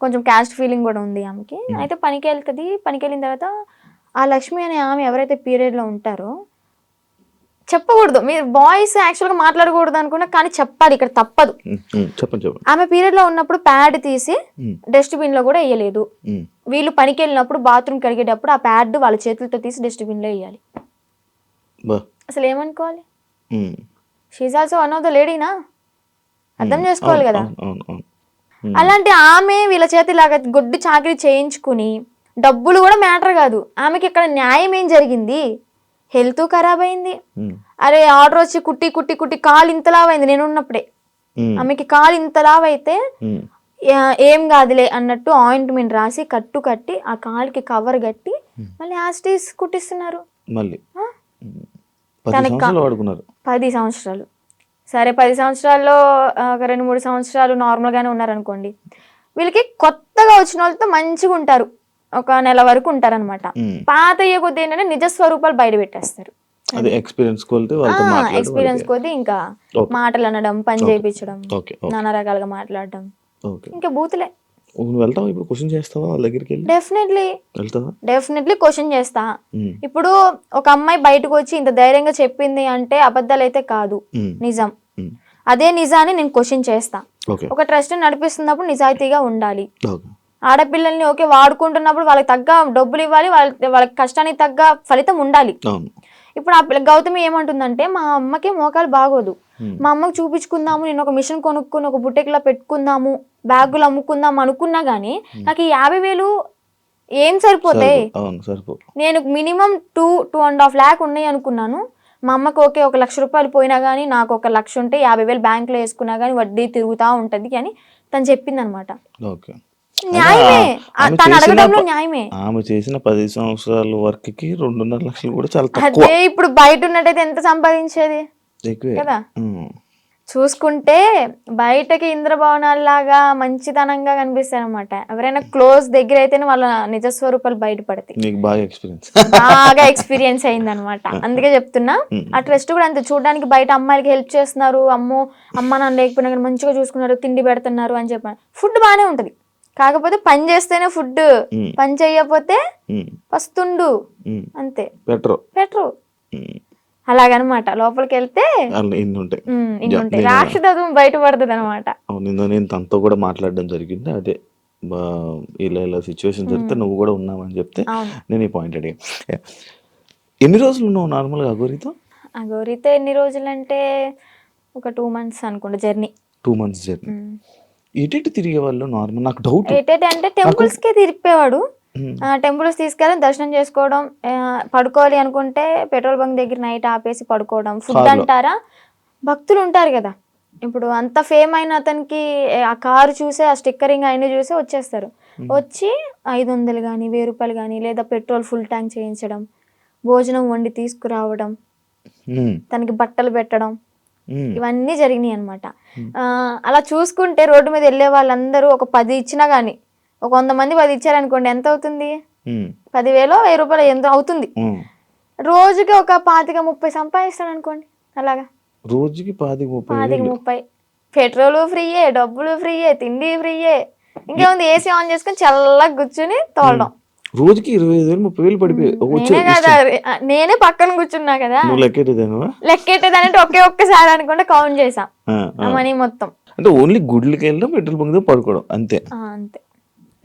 కొంచెం క్యాస్ట్ ఫీలింగ్ కూడా ఉంది ఆమెకి. అయితే పనికి వెళ్తుంది. పనికి వెళ్ళిన తర్వాత ఆ లక్ష్మి అనే ఆమె ఎవరైతే పీరియడ్ లో ఉంటారో, చెప్పకూడదు, మీరు బాయ్స్ యాక్చువల్ గా మాట్లాడకూడదు అనుకున్నా, కానీ చెప్పాలి, ఇక్కడ తప్పదు. ఆమె పీరియడ్ లో ఉన్నప్పుడు ప్యాడ్ తీసి డస్ట్బిన్ లో కూడా వేయలేదు. వీళ్ళు పనికి వెళ్ళినప్పుడు బాత్రూమ్ కడిగేటప్పుడు ఆ ప్యాడ్ వాళ్ళ చేతులతో తీసి డస్ట్బిన్ లో వేయాలి. అసలు ఏమనుకోవాలి? She also one of the లేడీనా, అర్థం చేసుకోవాలి కదా. అలాంటి ఆమె వీళ్ళ చేతి ఇలాగ గొడ్డు చాకరీ చేయించుకుని, డబ్బులు కూడా మ్యాటర్ కాదు, ఆమెకి ఇక్కడ న్యాయం ఏం జరిగింది? హెల్త్ ఖరాబ్ అయింది. అరే ఆర్డర్ వచ్చి కుట్టి కుట్టి కుట్టి కాలు ఇంతలావైంది. నేను ఉన్నప్పుడే ఆమెకి కాలు ఇంతలావైతే ఏం కాదులే అన్నట్టు ఆయింట్మెంట్ రాసి కట్టి ఆ కాలుకి కవర్ కట్టి మళ్ళీ యాస్టీస్ కుట్టిస్తున్నారు. 10 సంవత్సరాలు. సరే 10 సంవత్సరాల్లో ఒక 2-3 సంవత్సరాలు నార్మల్ గానే ఉన్నారనుకోండి. వీళ్ళకి కొత్తగా వచ్చిన వాళ్ళతో మంచిగా ఉంటారు, ఒక నెల వరకు ఉంటారనమాట. పాత అయ్యే కొద్ది ఏంటంటే నిజ స్వరూపాలు బయట పెట్టేస్తారు. ఎక్స్పీరియన్స్ కొద్ది ఇంకా మాటలు అనడం, పని చేయించడం, నానా రకాలుగా మాట్లాడడం, ఇంకా బూతులే. డెఫినెట్లీ క్వశ్చన్ చేస్తా. ఇప్పుడు ఒక అమ్మాయి బయటకు వచ్చి ఇంత ధైర్యంగా చెప్పింది అంటే అబద్ధాలు అయితే కాదు, నిజం. అదే నిజాన్ని నేను క్వశ్చన్ చేస్తా. ఒక ట్రస్ట్ నడిపిస్తున్నప్పుడు నిజాయితీగా ఉండాలి. ఆడపిల్లల్ని ఓకే వాడుకుంటున్నప్పుడు వాళ్ళకి తగ్గ డబ్బులు ఇవ్వాలి, వాళ్ళకి కష్టానికి తగ్గ ఫలితం ఉండాలి. ఇప్పుడు ఆ పిల్ల గౌతమి ఏమంటుందంటే, మా అమ్మకి మోకాలు బాగోదు, మా అమ్మకి చూపించుకుందాము, నేను ఒక మిషన్ కొనుక్కుని ఒక బుట్టెక్లా పెట్టుకుందాము, బ్యాగులు అమ్ముకుందాం అనుకున్నా గానీ నాకు ఈ 50,000 ఏం సరిపోతాయి? నేను మినిమం 2.5 lakh ఉన్నాయి అనుకున్నాను, మా అమ్మకి ఓకే 1 లక్ష రూపాయలు పోయినా కానీ నాకు 1 లక్ష ఉంటే 50,000 బ్యాంకులో వేసుకున్నా కానీ వడ్డీ తిరుగుతూ ఉంటుంది అని తను చెప్పింది అనమాట. ఓకే. న్యాయమే, ఆమె తను చేసిన అడగడంలో న్యాయమే. ఆమె చేసిన 10 సంవత్సరాల వర్క్కి 2.5 లక్షలు కూడా చాలా తక్కువ. అదే ఇప్పుడు బయట ఉన్నట్టయితే ఎంత సంపాదించేది ఎక్కువే కదా. చూసుకుంటే బయటకి ఇంద్రభవనాల్లాగా మంచితనంగా కనిపిస్తాయి అనమాట. ఎవరైనా క్లోజ్ దగ్గర అయితేనే వాళ్ళ నిజస్వరూపాలు బయటపడతాయి. నీకు బాగా ఎక్స్పీరియన్స్ అయింది అనమాట. అందుకే చెప్తున్నా. ఆ ట్రస్ట్ కూడా అంతే, చూడడానికి బయట అమ్మాయిలకి హెల్ప్ చేస్తున్నారు, అమ్మ నాన్న లేకపోయినా కానీ మంచిగా చూసుకున్నారు, తిండి పెడుతున్నారు అని చెప్పాను. ఫుడ్ బాగానే ఉంటది, కాకపోతే పని చేస్తేనే ఫుడ్, పని చెయ్యకపోతే పస్తుండు అంతే, పెట్రు అలాగనమాట. లోపలికి వెళ్తే ఇన్ని ఉంటాయి, రాక్షసత్వం బయటపడుతుంది అనమాట. నేను తనతో కూడా మాట్లాడడం జరిగింది. అదే ఇలా సిచ్యువేషన్ జరిగితే నువ్వు కూడా ఉన్నావని చెప్తే నేను ఈ పాయింట్ అడిగా. ఎన్ని రోజులు ఉన్నావు నార్మల్గా అఘోరితో? ఎన్ని రోజులు అంటే ఒక 2 months అనుకుంటా జర్నీ. 2 months journey. ఎటు తిరిగే వాళ్ళు నార్మల్? నాకు డౌట్ అంటే టెంపుల్స్ కే తిరిగిపోయేవాడు. టెంపుల్స్ తీసుకెళ్ళి దర్శనం చేసుకోవడం, పడుకోవాలి అనుకుంటే పెట్రోల్ బంక్ దగ్గర నైట్ ఆపేసి పడుకోవడం. ఫుడ్ అంటారా, భక్తులు ఉంటారు కదా, ఇప్పుడు అంత ఫేమ్ అయిన అతనికి ఆ కారు చూసే, ఆ స్టిక్కరింగ్ అయిన చూసే వచ్చేస్తారు. వచ్చి 500 కానీ 1000 రూపాయలు కానీ, లేదా పెట్రోల్ ఫుల్ ట్యాంక్ చేయించడం, భోజనం వండి తీసుకురావడం, తనకి బట్టలు పెట్టడం, ఇవన్నీ జరిగినాయి అనమాట. అలా చూసుకుంటే రోడ్డు మీద వెళ్ళే వాళ్ళందరూ ఒక 10 ఇచ్చినా గానీ, ఒక 100 మంది 10 ఇచ్చారనుకోండి, ఎంత అవుతుంది? 10,000 1000 రూపాయలు ఎంత అవుతుంది? రోజుకి ఒక 25-30 సంపాదిస్తాడు అనుకోండి. అలాగా రోజుకి 25-30. పెట్రోల్ ఫ్రీయే, డబ్బులు ఫ్రీయే, తిండి ఫ్రీయే, ఇంకేముంది ఏసీ ఆన్ చేసుకుని చల్లగా కూర్చుని తోలడం. రోజుకి 25,000-30,000 పడిపోయి నేనే పక్కన కూర్చున్నా కదా, లెక్కెట్టేదానంటే ఒక్కసారి అనుకుంటే కౌంట్ చేసాం మనీ మొత్తం. అంటే ఓన్లీ గుడ్లకి వెళ్ళడం, పెట్రోల్ బంక్ పడుకోవడం అంతే.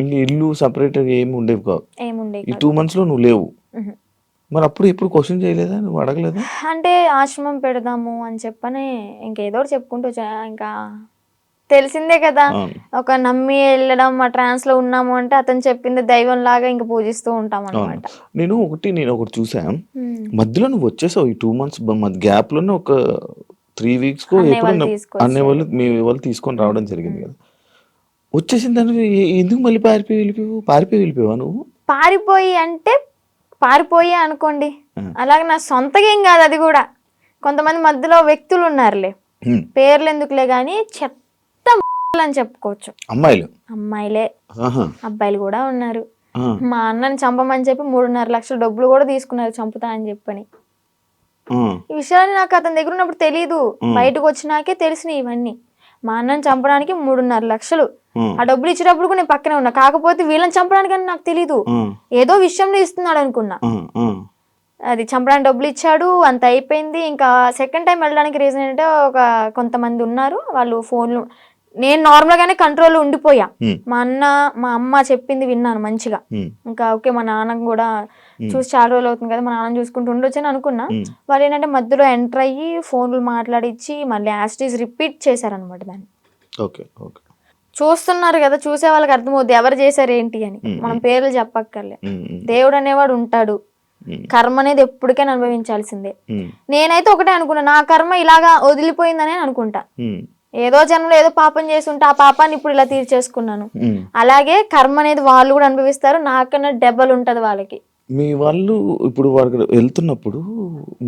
ఇంకా ఇల్లు సపరేట్ ఏమి ఉండేవి కావు. ఈ 2 months లో నువ్వు లేవు. మరి అప్పుడు ఎప్పుడు క్వశ్చన్ చేయలేదా, నువ్వు అడగలేదా? అంటే ఆశ్రమం పెడదాము అని చెప్పని ఇంకేదో చెప్పుకుంటూ ఇంకా తెలిసిందే కదా, ఒక నమ్మి వెళ్ళడం, ఆ ట్రాన్స్ లో ఉన్నాము అంటే అతను చెప్పింది దైవం లాగా ఇంకా పూజిస్తూ ఉంటాం అనమాట. నేను ఒకటి చూసా, మధ్యలో నువ్వు వచ్చేసావు ఈ 2 months గ్యాప్ లోనే ఒక 3 weeks అనే వాళ్ళు మీ వాళ్ళు తీసుకొని రావడం జరిగింది కదా. వచ్చేసిన దానికి ఎందుకు మళ్ళీ పారిపోయి వెళ్ళిపోయావా నువ్వు? పారిపోయి అనుకోండి, అలాగే నా సొంతగా ఏం కాదు. అది కూడా కొంతమంది మధ్యలో వ్యక్తులు ఉన్నారులే, పేర్లు ఎందుకులే గాని చెత్త అని చెప్పుకోవచ్చు. అమ్మాయిలే, అబ్బాయిలు కూడా ఉన్నారు. మా అన్నని చంపమని చెప్పి 3.5 లక్షల డబ్బులు కూడా తీసుకున్నారు, చంపుతా అని చెప్పని. ఈ విషయాన్ని నాకు అతని దగ్గర ఉన్నప్పుడు తెలీదు, బయటకు వచ్చినాకే తెలిసినాయి ఇవన్నీ. మా అన్నని చంపడానికి 3.5 లక్షలు, ఆ డబ్బులు ఇచ్చేటప్పుడు కూడా నేను పక్కనే ఉన్నా. కాకపోతే వీళ్ళని చంపడానికి అని నాకు తెలీదు, ఏదో విషయంలో ఇస్తున్నాడు అనుకున్నా. అది చంపడానికి డబ్బులు ఇచ్చాడు, అంత అయిపోయింది. ఇంకా సెకండ్ టైం వెళ్ళడానికి రీజన్ ఏంటంటే, కొంతమంది ఉన్నారు వాళ్ళు ఫోన్లు, నేను నార్మల్ గానే కంట్రోల్ ఉండిపోయా. మా అమ్మ చెప్పింది విన్నాను మంచిగా. ఇంకా ఓకే, మా నాన్న కూడా చూసి చాలా రోజులు అవుతుంది కదా, మా నాన్న చూసుకుంటూ ఉండొచ్చు అని అనుకున్నా. వాళ్ళు ఏంటంటే మధ్యలో ఎంటర్ అయ్యి ఫోన్లు మాట్లాడిచ్చి మళ్ళీ యాస్టీస్ రిపీట్ చేశారనమాట దాన్ని. చూస్తున్నారు కదా, చూసే వాళ్ళకి అర్థమవుద్ది ఎవరు చేశారు ఏంటి అని. మనం పేర్లు చెప్పక్కర్లే, దేవుడు అనేవాడు ఉంటాడు, కర్మ అనేది ఎప్పటికైనా అనుభవించాల్సిందే. నేనైతే ఒకటే అనుకున్నా, నా కర్మ ఇలాగా వదిలిపోయిందనే అనుకుంటా. ఏదో జన్మలో ఏదో పాపం చేసి ఉంటే ఆ పాపాన్ని ఇప్పుడు ఇలా తీర్చేసుకున్నాను. అలాగే కర్మ అనేది వాళ్ళు కూడా అనుభవిస్తారు, నాకన్నా డబల్ ఉంటది వాళ్ళకి. మీ వాళ్ళు ఇప్పుడు వాళ్ళకి వెళ్తున్నప్పుడు,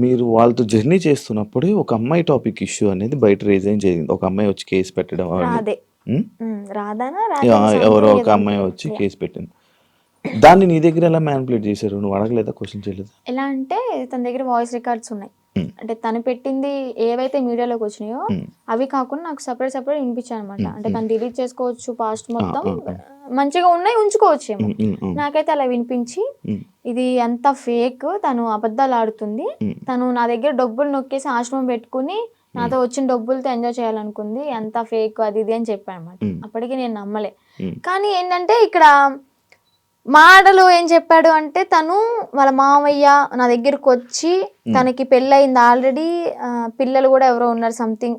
మీరు వాళ్ళతో జర్నీ చేస్తున్నప్పుడే ఒక అమ్మాయి టాపిక్ ఇష్యూ అనేది బయట రేజ్ జరిగింది. ఒక అమ్మాయి వచ్చి కేసు పెట్టడం, ఎవరో ఒక అమ్మాయి వచ్చి కేసు పెట్టింది. దాన్ని నీ దగ్గర ఎలా మ్యానిపులేట్ చేశారు? నువ్వు అడగలేదా, క్వశ్చన్ చేయలేదా? ఎలా అంటే తన దగ్గర వాయిస్ రికార్డ్స్ ఉన్నాయి. అంటే తను పెట్టింది ఏవైతే మీడియాలోకి వచ్చినాయో అవి కాకుండా నాకు సపరేట్ వినిపించాయి అనమాట. అంటే తను డిలీట్ చేసుకోవచ్చు, పాస్ట్ మొత్తం మంచిగా ఉన్నాయి ఉంచుకోవచ్చు ఏమో. నాకైతే అలా వినిపించి, ఇది అంత ఫేక్, తను అబద్ధాలు ఆడుతుంది, తను నా దగ్గర డబ్బులు నొక్కేసి ఆశ్రమం పెట్టుకుని నాతో వచ్చిన డబ్బులతో ఎంజాయ్ చేయాలనుకుంది, ఎంత ఫేక్ అది ఇది అని చెప్పాను అనమాట. అప్పటికి నేను నమ్మలే. కానీ ఏంటంటే ఇక్కడ మాటలు ఏం చెప్పాడు అంటే, తను వాళ్ళ మామయ్య నా దగ్గరకు వచ్చి, తనకి పెళ్ళయింది ఆల్రెడీ, పిల్లలు కూడా ఎవరో ఉన్నారు సంథింగ్,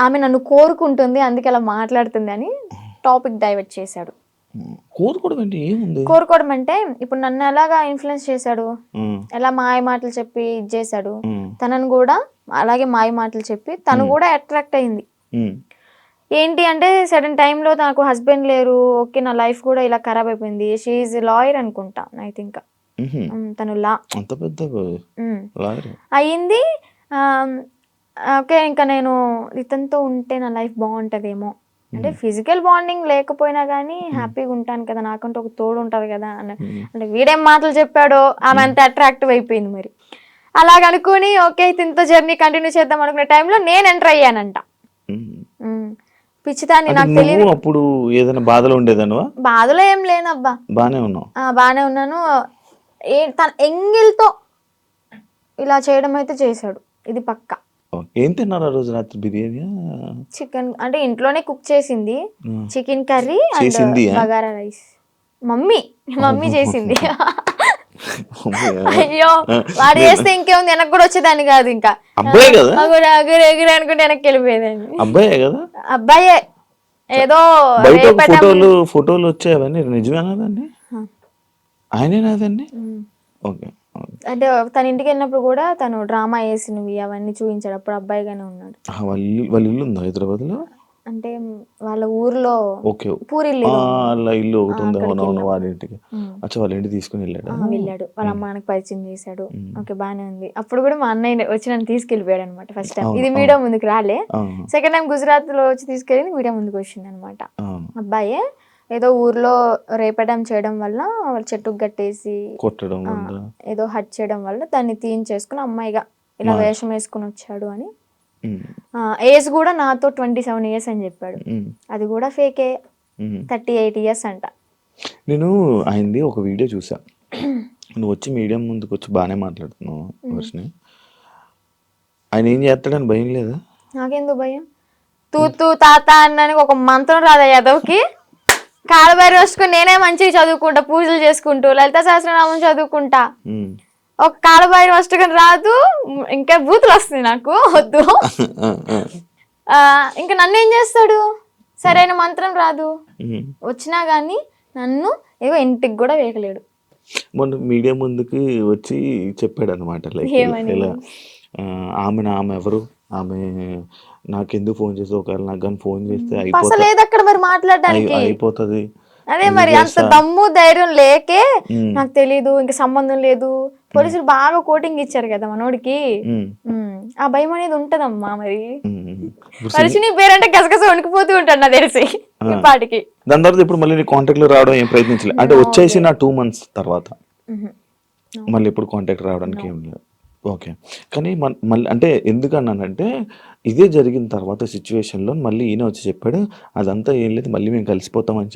ఆమె నన్ను కోరుకుంటుంది అందుకే అలా మాట్లాడుతుంది అని టాపిక్ డైవర్ట్ చేశాడు. కోరుకోవడం అంటే ఏముంది? కోరుకోవడం అంటే ఇప్పుడు నన్ను ఎలాగా ఇన్ఫ్లుయెన్స్ చేశాడు, ఉమ్, ఎలా మాయ మాటలు చెప్పి ఇది చేశాడు, ఉమ్, తనను కూడా అలాగే మాయ మాటలు చెప్పి తను కూడా అట్రాక్ట్ అయింది. ఉమ్, ఏంటి అంటే సడన్ టైంలో నాకు హస్బెండ్ లేరు, ఓకే నా లైఫ్ కూడా ఇలా ఖరాబ్ అయిపోయింది. షీఈ్ లాయర్ అనుకుంటా ఐ థింక్. తను లా అంత పెద్ద లాయర్ అయ్యింది. ఓకే ఇంకా నేను ఇతనితో ఉంటే నా లైఫ్ బాగుంటుందేమో అంటే ఫిజికల్ బాండింగ్ లేకపోయినా కానీ హ్యాపీగా ఉంటాను కదా, నాకంటే ఒక తోడు ఉంటుంది కదా అంటే వీడేం మాటలు చెప్పాడో ఆమె అంత అట్రాక్టివ్ అయిపోయింది. మరి అలాగనుకుని ఓకే ఇతనితో జర్నీ కంటిన్యూ చేద్దాం అనుకునే టైంలో నేను ఎంటర్ అయ్యానంట. పిచ్చిదాన్ని, నాకు తెలియదు. అప్పుడు ఏదైనా బాధలో ఉండేదానువా? బాధలో ఏం లేనబ్బా, బానే ఉన్నావు. బాగానే ఉన్నాను. తన ఎంగిల్తో ఇలా చేయడం అయితే చేశాడు, ఇది పక్కా. ఏం తిన్నారు ఆ రోజు రాత్రి? బిర్యానీ, చికెన్ అంటే ఇంట్లోనే కుక్ చేసింది, చికెన్ కర్రీ చేసింది, అండ్ బగారా రైస్. మమ్మీ చేసింది. అయ్యో వాడు చేస్తే ఇంకేముంది, వెనక్కి కూడా వచ్చేదాన్ని కాదు. ఇంకా అబ్బాయి కదా, ఎగురు అనుకుంటే వెనక్కి వెళ్ళిపోయేదాన్ని. అబ్బాయే కదా, అబ్బాయే. ఏదో ఫోటోలు వచ్చాయి, అవన్నీ నిజమేనా? దాన్ని ఆయనేనాదండి? ఓకే. అంటే తన ఇంటికి వెళ్ళినప్పుడు కూడా తను డ్రామా వేసినవి అవన్నీ చూపించాడు. అప్పుడు అబ్బాయిగానే ఉన్నాడు. వాళ్ళ ఇల్లు ఉందా హైదరాబాద్ లో? అంటే వాళ్ళ ఊర్లో పూరిల్లు ఇల్లు ఒకటి ఉంది. అవునవును, వాళ్ళ ఇంటికి. అచ్చా, వాళ్ళ ఇంటికి తీసుకుని వెళ్ళాడు. వాళ్ళ అమ్మానికి పరిచయం చేశాడు. ఓకే బానే ఉంది. అప్పుడు కూడా మా అన్నయ్య వచ్చి నన్ను తీసుకెళ్ళిపోయాడు అనమాట. ఫస్ట్ టైం ఇది మీడియా ముందుకు రాలే, సెకండ్ టైం గుజరాత్ లో వచ్చి తీసుకెళ్ళి మీడియా ముందుకు వచ్చింది అనమాట. అబ్బాయే ఏదో ఊర్లో రేపడం చేయడం వల్ల వాళ్ళు చెట్టుకు కట్టేసి కొట్టడం, ఏదో హట్ చేయడం వల్ల దాన్ని తీయించేసుకుని అమ్మాయిగా ఇలా వేషం వేసుకుని వచ్చాడు అని. ఏజ్ కూడా నాతో 27 years అని చెప్పాడు. అది కూడా ఫేకే, 38 years అంట. నేను ఆయనది ఒక వీడియో చూసా. నువ్వు వచ్చి మీడియం ముందుకు వచ్చి బాగానే మాట్లాడుతున్నావు వర్షిని. ఆయన ఏం చేస్తాడని భయం లేదా? నాకెందుకు భయం? తూ తాత అన్నానికి ఒక మంత్రం రాదా యాదవ్కి? కాళ్ళబైరు వస్తుకుని నేనే మంచిగా చదువుకుంటా, పూజలు చేసుకుంటూ లలిత సహస్రనామం చదువుకుంటా. ఒక కాళ్ళబైరు వస్తుకుని రాదు, ఇంకా బూతులు వస్తుంది నాకు, వద్దు. ఇంకా నన్ను ఏం చేస్తాడు? సరైన మంత్రం రాదు, వచ్చినా గానీ నన్ను ఏవో ఇంటికి కూడా వేయలేడు. మొన్న మీడియా ముందుకు వచ్చి చెప్పాడు అనమాట, లైక్ ఇలా ఆమె ఎవరు, ఆమె నాకెందుకు ఫోన్ చేస్తే, ఒకవేళ నాకు కానీ ఫోన్ చేస్తే అయిపోతుంది. అదే మరి అంత దమ్ము ధైర్యం లేకే నాకు తెలీదు, ఇంకా సంబంధం లేదు. పోలీసులు బాగా కోటింగ్ ఇచ్చారు కదా మనోడికి, ఆ భయం అనేది ఉంటదమ్మా. మరి పరిచిని పేరంటే గసగస వణికిపోతూ ఉంటాడు నాకు తెలిసి ఇప్పటికి. దాని తర్వాత ఇప్పుడు మళ్ళీ కాంటాక్ట్ లో రావడం ఏం ప్రయత్నించలేదు అంటే? వచ్చేసి నా 2 months తర్వాత మళ్ళీ ఇప్పుడు కాంటాక్ట్ రావడానికి ఏం లేదు. ఓకే. కానీ మళ్ళీ అంటే ఎందుకన్నానంటే, ఇదే జరిగిన తర్వాత సిచ్యువేషన్లో మళ్ళీ ఈయన వచ్చి చెప్పాడు, అదంతా ఏం లేదు, మళ్ళీ మేము కలిసిపోతామని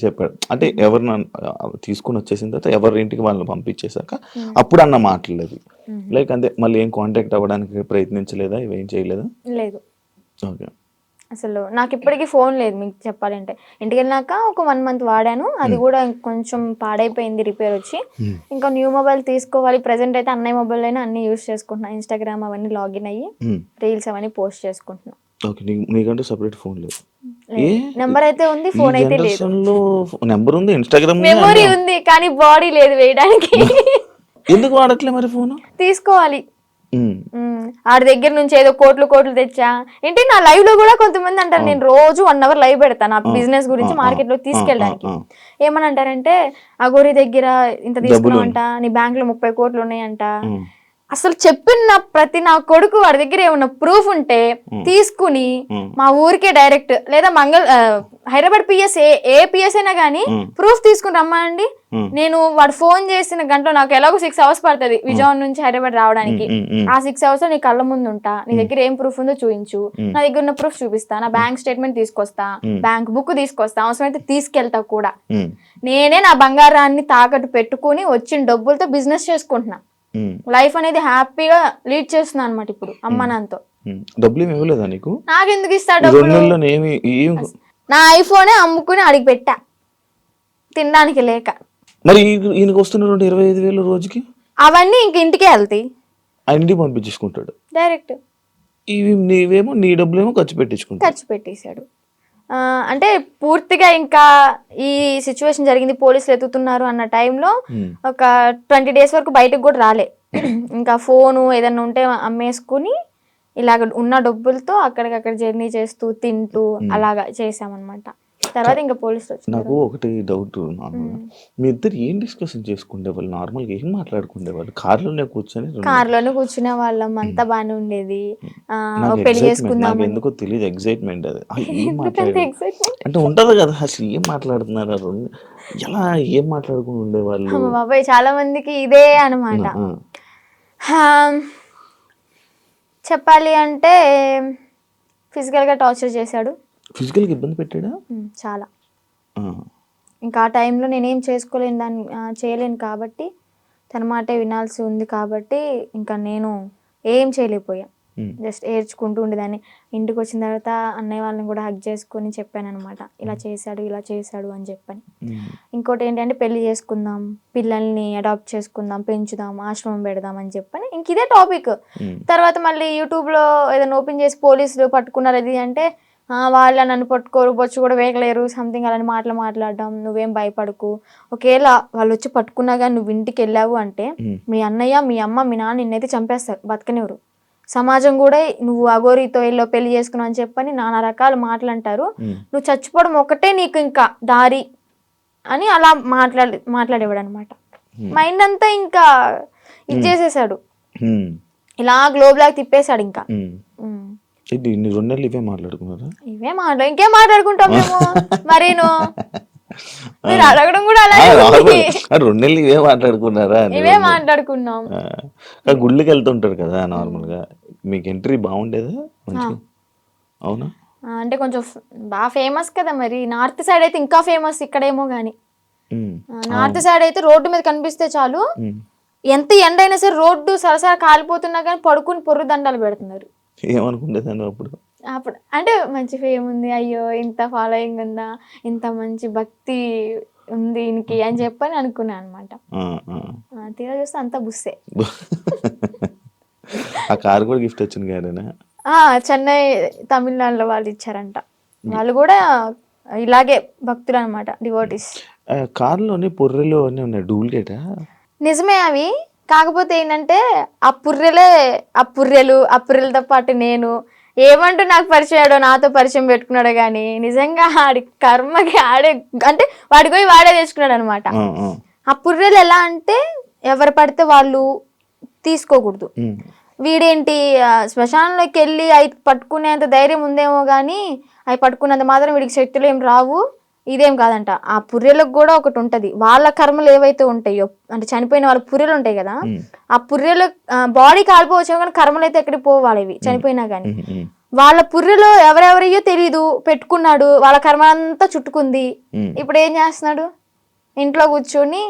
చెప్పాడు. అంటే ఎవరిని తీసుకుని వచ్చేసిన తర్వాత ఎవరి ఇంటికి వాళ్ళని పంపించేశాక అప్పుడు అన్న మాటలేదు. లైక్ అంతే, మళ్ళీ ఏం కాంటాక్ట్ అవ్వడానికి ప్రయత్నించలేదా, ఇవేం చేయలేదా? లేదు. ఓకే. అసలు నాకు ఇప్పటికీ ఫోన్ లేదు. మీకు చెప్పాలంటే ఇంటికి వెళ్ళినాక ఒక 1 month వాడాను, అది కూడా కొంచెం పాడైపోయింది, రిపేర్ వచ్చి. ఇంకా న్యూ మొబైల్ తీసుకోవాలి. ప్రెసెంట్ అయితే అన్నయ్య మొబైల్ అయినా అన్ని యూస్ చేసుకుంటున్నా, ఇన్స్టాగ్రామ్ అవన్నీ లాగిన్ అయ్యి రీల్స్ అవన్నీ పోస్ట్ చేసుకుంటున్నా. నీకంటే సెపరేట్ ఫోన్ లేదు? నెంబర్ అయితే ఉంది, ఫోన్ అయితే లేదు. నెంబర్ ఉంది, ఇన్స్టాగ్రామ్ మెమొరీ ఉంది, కానీ బాడీ లేదు వేయడానికి. ఎందుకు వాడట్లే మరి ఫోన్? తీసుకోవాలి. ఆడి దగ్గర నుంచి ఏదో కోట్లు తెచ్చా ఏంటి. నా లైవ్ లో కూడా కొంతమంది అంటారు, నేను రోజు 1 hour లైవ్ పెడతాను నా బిజినెస్ గురించి మార్కెట్ లో తీసుకెళ్ళడానికి. ఏమని అంటారంటే, అగోరి దగ్గర ఇంత తీసుకున్నావంట, నీ బ్యాంక్ లో 30 కోట్లు ఉన్నాయంట. అసలు చెప్పిన ప్రతి నా కొడుకు వాడి దగ్గర ఏమన్నా ప్రూఫ్ ఉంటే తీసుకుని మా ఊరికే డైరెక్ట్ లేదా హైదరాబాద్ పిఎస్ ఏ పిఎస్ అయినా గానీ ప్రూఫ్ తీసుకుని రమ్మండి. నేను వాడు ఫోన్ చేసిన గంటలో నాకు ఎలాగో 6 hours పడుతుంది విజయవాడ నుంచి హైదరాబాద్ రావడానికి. ఆ 6 hours నీ కళ్ళ ముందు ఉంటా, నీ దగ్గర ఏం ప్రూఫ్ ఉందో చూపించు, నా దగ్గర ఉన్న ప్రూఫ్ చూపిస్తా, నా బ్యాంక్ స్టేట్మెంట్ తీసుకొస్తా, బ్యాంక్ బుక్ తీసుకొస్తా, అవసరమైతే తీసుకెళ్తా కూడా. నేనే నా బంగారాన్ని తాకట్టు పెట్టుకుని వచ్చిన డబ్బులతో బిజినెస్ చేసుకుంటున్నా. లైఫ్ అనేది హ్యాపీగా లీడ్ చేస్తున్నా అనమాట ఇప్పుడు అమ్మ నాన్నతో. డబ్బులు ఇవ్వలేదా నీకు? నాకెందుకు ఇస్తా డబ్బులు? నా ఐఫోనే అమ్ముకుని అడిగి పెట్టా తినడానికి లేక. మరి ఈయనకు వస్తున్న 25,000 రోజుకి అవన్నీ ఇంక ఇంటికే వెళ్తాయి, ఆయన ఇంటికి పంపించేసుకుంటాడు డైరెక్ట్. ఇవి నీవేమో నీ డబ్బులేమో ఖర్చు పెట్టేశాడు. అంటే పూర్తిగా ఇంకా ఈ సిచ్యువేషన్ జరిగింది, పోలీసులు ఎత్తుతున్నారు అన్న టైంలో ఒక 20 days వరకు బయటకు కూడా రాలే. ఇంకా ఫోను ఏదన్నా ఉంటే అమ్మేసుకుని ఇలాగ ఉన్న డబ్బులతో అక్కడికక్కడ జర్నీ చేస్తూ తింటూ అలాగా చేసామన్నమాట. తర్వాత ఇంకా పోలీసులు వచ్చారు. నాకు ఒకటి డౌట్, నార్మల్గా మీ ఇద్దరు ఏం డిస్కషన్ చేసుకునేవాళ్ళు? నార్మల్గా ఏం మాట్లాడుకునేవాళ్ళు? కార్లోనే కూర్చునే వాళ్ళం, అంతా బాగానే ఉండేది. పెళ్లి చేసుకుందాం ఎందుకో తెలియదు, ఎగ్జైట్మెంట్ అది. అంటే ఉంటది కదా, అసలు ఏం మాట్లాడుతున్నారు, ఎలా ఏం మాట్లాడుకుని ఉండేవాళ్ళు? బాబాయ్ చాలా మందికి ఇదే అనమాట. చెప్పాలి అంటే ఫిజికల్గా టార్చర్ చేశాడు. ఫిజికల్గా ఇబ్బంది పెట్టాడా? చాలా. ఇంకా ఆ టైంలో నేనేం చేయలేను కాబట్టి, తన మాటే వినాల్సి ఉంది కాబట్టి ఇంకా నేను ఏం చేయలేకపోయా. జస్ట్ ఏడ్చుకుంటూ ఉండేదాన్ని. ఇంటికి వచ్చిన తర్వాత అన్నయ్య వాళ్ళని కూడా హగ్ చేసుకొని చెప్పాను అనమాట, ఇలా చేశాడు అని చెప్పని. ఇంకోటి ఏంటంటే పెళ్లి చేసుకుందాం, పిల్లల్ని అడాప్ట్ చేసుకుందాం, పెంచుదాం, ఆశ్రమం పెడదాం అని చెప్పని ఇంక ఇదే టాపిక్. తర్వాత మళ్ళీ యూట్యూబ్లో ఏదైనా ఓపెన్ చేసి పోలీసులు పట్టుకున్నారు అది అంటే, వాళ్ళ నన్ను పట్టుకోరు, బొచ్చు కూడా వేయలేరు, సంథింగ్ అలాంటి మాట్లాడడం. నువ్వేం భయపడకు, ఒకవేళ వాళ్ళు వచ్చి పట్టుకున్నా కానీ నువ్వు ఇంటికి వెళ్ళావు అంటే మీ అన్నయ్య, మీ అమ్మ, మీ నాన్న నిన్నైతే చంపేస్తారు, బతకనివ్వరు. సమాజం కూడా నువ్వు అఘోరితో ఎల్లో పెళ్లి చేసుకున్నావు అని చెప్పని నానా రకాల మాటలు అంటారు. నువ్వు చచ్చిపోవడం ఒకటే నీకు ఇంకా దారి అని అలా మాట్లాడేవాడు అనమాట. మైండ్ అంతా ఇంకా ఇచ్చేసేసాడు, ఇలా గ్లోబ్ లాగా తిప్పేశాడు. ఇంకా ఇవే మాట్లాడుకున్నారా? ఇంకేం మాట్లాడుకుంటాం మేము. మరీను మీరు అడగడం కూడా అలాగే, 2 నెలలు ఇవే మాట్లాడుకున్నారా? ఇవే మాట్లాడుకున్నాం. గుళ్ళకి వెళ్తుంటారు కదా నార్మల్ గా, మీకు ఎంట్రీ బాగుండేదా? అవునా? అంటే కొంచెం బాగా ఫేమస్ కదా, మరి నార్త్ సైడ్ అయితే ఇంకా ఫేమస్, ఇక్కడేమో గానీ నార్త్ సైడ్ అయితే రోడ్డు మీద కనిపిస్తే చాలు, ఎంత ఎండ అయినా సరే రోడ్డు సరసర కాలిపోతున్నా కానీ పడుకుని పొర్రు దండాలు పెడుతున్నారు. ఏమనుకుంటేదాన్ని అప్పుడు అంటే మంచి ఫేమ్ ఉంది, అయ్యో ఇంత ఫాలోయింగ్ ఉందా, ఇంత మంచి భక్తి ఉంది ఈయనకి అని చెప్పని అనుకున్నా అనమాట. తీరా చూస్తే అంతా బుస్సే. ఆ కార్ కూడా గిఫ్ట్ వచ్చింది కదా? చెన్నై తమిళనాడులో వాళ్ళు ఇచ్చారంట. వాళ్ళు కూడా ఇలాగే భక్తులు అనమాట, డివోటీస్. కార్లోని పొర్రెలు అన్నీ ఉన్నాయి, డూప్లికేటా? నిజమే అవి. కాకపోతే ఏంటంటే ఆ పుర్రెలతో పాటు నేను ఏమంటూ నాకు పరిచయాడో, నాతో పరిచయం పెట్టుకున్నాడో కానీ నిజంగా ఆడి కర్మకి ఆడే అంటే వాడికి పోయి వాడే తెచ్చుకున్నాడు అనమాట. ఆ పుర్రెలు ఎలా అంటే ఎవరు పడితే వాళ్ళు తీసుకోకూడదు. వీడేంటి శ్మశానంలోకి వెళ్ళి అవి పట్టుకునేంత ధైర్యం ఉందేమో కానీ అవి పట్టుకునేంత మాత్రం వీడికి శక్తులు ఏం రావు. ఇదేం కాదంట, ఆ పుర్రెలకు కూడా ఒకటి ఉంటది, వాళ్ళ కర్మలు ఏవైతే ఉంటాయో, అంటే చనిపోయిన వాళ్ళ పుర్రెలు ఉంటాయి కదా, ఆ పుర్రెలు బాడీ కాలిపోవచ్చు కానీ కర్మలు అయితే ఎక్కడికి పోవాలి, ఇవి చనిపోయినా గానీ. వాళ్ళ పుర్రెలో ఎవరెవరయ్యో తెలీదు, పెట్టుకున్నాడు, వాళ్ళ కర్మ అంతా చుట్టుకుంది. ఇప్పుడు ఏం చేస్తున్నాడు, ఇంట్లో కూర్చొని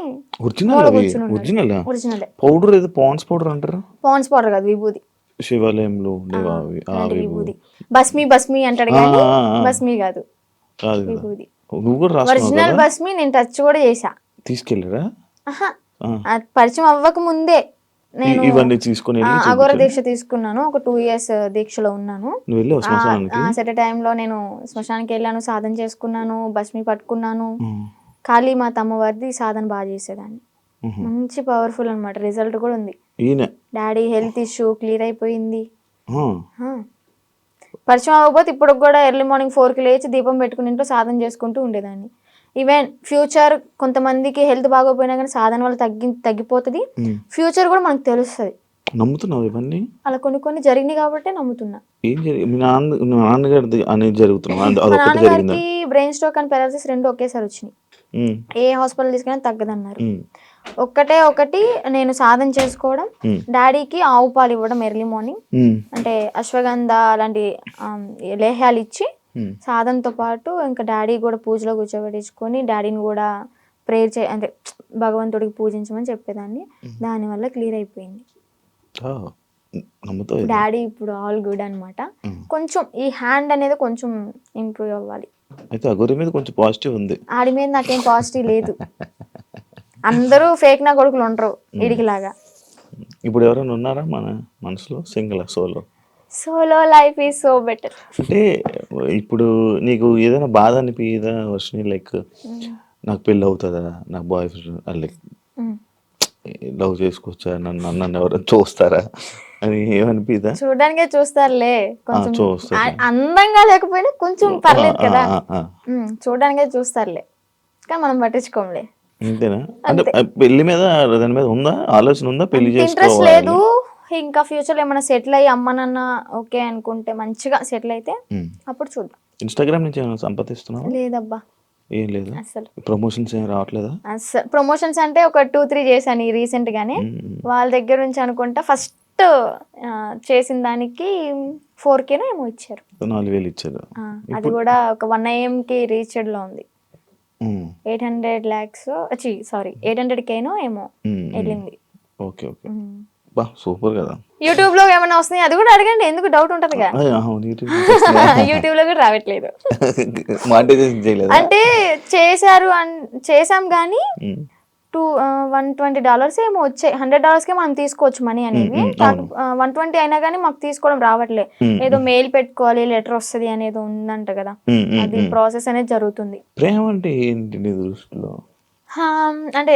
పాండ్స్ పౌడర్ కాదు, విభూది. శివాలయంలో విభూది, భస్మి అంటాడు కానీ భస్మి కాదు, విభూది. ఒరిజినల్ భస్మి నేను టచ్ కూడా చేసా. తీసుకెళ్ళరా? పరిచయం అవ్వక ముందే నేను అఘోర దీక్ష తీసుకున్నాను. ఒక 2 years దీక్షలో ఉన్నాను. సెట్ టైంలో నేను శ్మశానానికి వెళ్ళాను, సాధన చేసుకున్నాను, భస్మి పట్టుకున్నాను. కాళీమాత అమ్మవారిది సాధన బాగా చేసేదాన్ని, మంచి పవర్ఫుల్ అనమాట. రిజల్ట్ కూడా ఉంది. డాడీ హెల్త్ ఇష్యూ క్లియర్ అయిపోయింది. పరిచయం అవ్వకపోతే ఇప్పుడు కూడా ఎర్లీ మార్నింగ్ 4కి లేచి దీపం పెట్టుకుని ఇంట్లో సాధన చేసుకుంటూ ఉండేదాన్ని. ఈవెన్ ఫ్యూచర్ కొంతమందికి హెల్త్ బాగోపోయినా కానీ సాధన వల్ల తగ్గిపోతుంది, ఫ్యూచర్ కూడా మనకు తెలుస్తుంది. నమ్ముతున్నావు ఇవన్నీ? అలా కొన్ని జరిగినాయి కాబట్టి నమ్ముతున్నా. నాన్నగారికి బ్రెయిన్ స్ట్రోక్ అండ్ పెరాలసిస్ 2 ఒకేసారి వచ్చినాయి. ఏ హాస్పిటల్ తీసుకున్నా తగ్గదన్నారు. ఒకటి నేను సాధన చేసుకోవడం, డాడీకి ఆవు పాలు ఇవ్వడం ఎర్లీ మార్నింగ్, అంటే అశ్వగంధ అలాంటి లేహ్యాలు ఇచ్చి సాధనతో పాటు ఇంకా డాడీ కూడా పూజలో కూర్చోబెట్టించుకొని డాడీని కూడా ప్రేయర్ అంటే భగవంతుడికి పూజించమని చెప్పేదాన్ని. దానివల్ల క్లియర్ అయిపోయింది. డాడీ ఇప్పుడు ఆల్ గుడ్ అనమాట. కొంచెం ఈ హ్యాండ్ అనేది కొంచెం ఇంప్రూవ్ అవ్వాలి. ఆడి మీద నాకేం పాజిటివ్ లేదు. అందరూ ఫేక్ నా కొడుకులు ఉండరు ఇడికిలాగా. ఇప్పుడు ఎవరైనా ఉన్నారా మన మనసులో? Single solo life is so better. అంటే ఇప్పుడు నీకు ఏదైనా బాధ అనిపించదా వర్షిని, లైక్ నాకు పెళ్ళి అవుతుందా, నాకు బాయ్ ఫ్రెండ్ లైక్ లవ్ చేసుకోవచ్చా, నన్ను ఎవరైనా చూస్తారా అని ఏమనిపిదా? చూడడానికే చూస్తారులే, కొంచెం చూస్తారు. అందంగా లేకపోయినా కొంచెం పర్లేదు కదా, చూడడానికే చూస్తారులే, కానీ మనం పట్టించుకోంలే. అంతేనా? అంటే పెళ్లి మీద దాని మీద ఉందా ఆలోచన, ఉందా పెళ్లి ఇంట్రెస్ట్ చేసుకోవాలి? లేదు. ఇంకా ఫ్యూచర్ లో ఏమైనా సెటిల్ అయ్యి అమ్మ నాన్న ఓకే అనుకుంటే, మంచిగా సెటిల్ అయితే అప్పుడు చూద్దాం. ఇన్స్టాగ్రామ్ నుంచి ఏమైనా సంపాదిస్తున్నావా? లేదబ్బా, ఏం లేదు. అసలు ప్రమోషన్స్ ఏం రావట్లేదా? అసలు ప్రమోషన్స్ అంటే ఒక 2-3 చేశాను ఈ రీసెంట్ గానే. వాళ్ళ దగ్గర నుంచి అనుకుంటా ఫస్ట్ చేసిన దానికి 4K ఏమో ఇచ్చారు. 4,000 ఇచ్చారు. అది కూడా ఒక 1 AM కి రీచ్డ్ లో ఉంది. 800 lakhs, సారీ 800K ఏమో వెళ్ళింది. ఓకే ఓకే, బా సూపర్ కదా. యూట్యూబ్ లో ఏమైనా వస్తున్నాయి అది కూడా అడగండి, ఎందుకు డౌట్ ఉంటదిగా. యూట్యూబ్ లో కూడా రావట్లేదు. మానిటైజేషన్ చేయలేదు అంటే చేసాం కానీ $120 ఏమో వచ్చాయి. $100కే మనం తీసుకోవచ్చు మనీ అనేవి. 120 అయినా కానీ మాకు తీసుకోవడం రావట్లే. ఏదో మెయిల్ పెట్టుకోవాలి, లెటర్ వస్తుంది అనేది ఉందంట కదా, అది ప్రాసెస్ అనేది జరుగుతుంది. ప్రేమ అంటే ఏంటి నీ దృష్టిలో? అంటే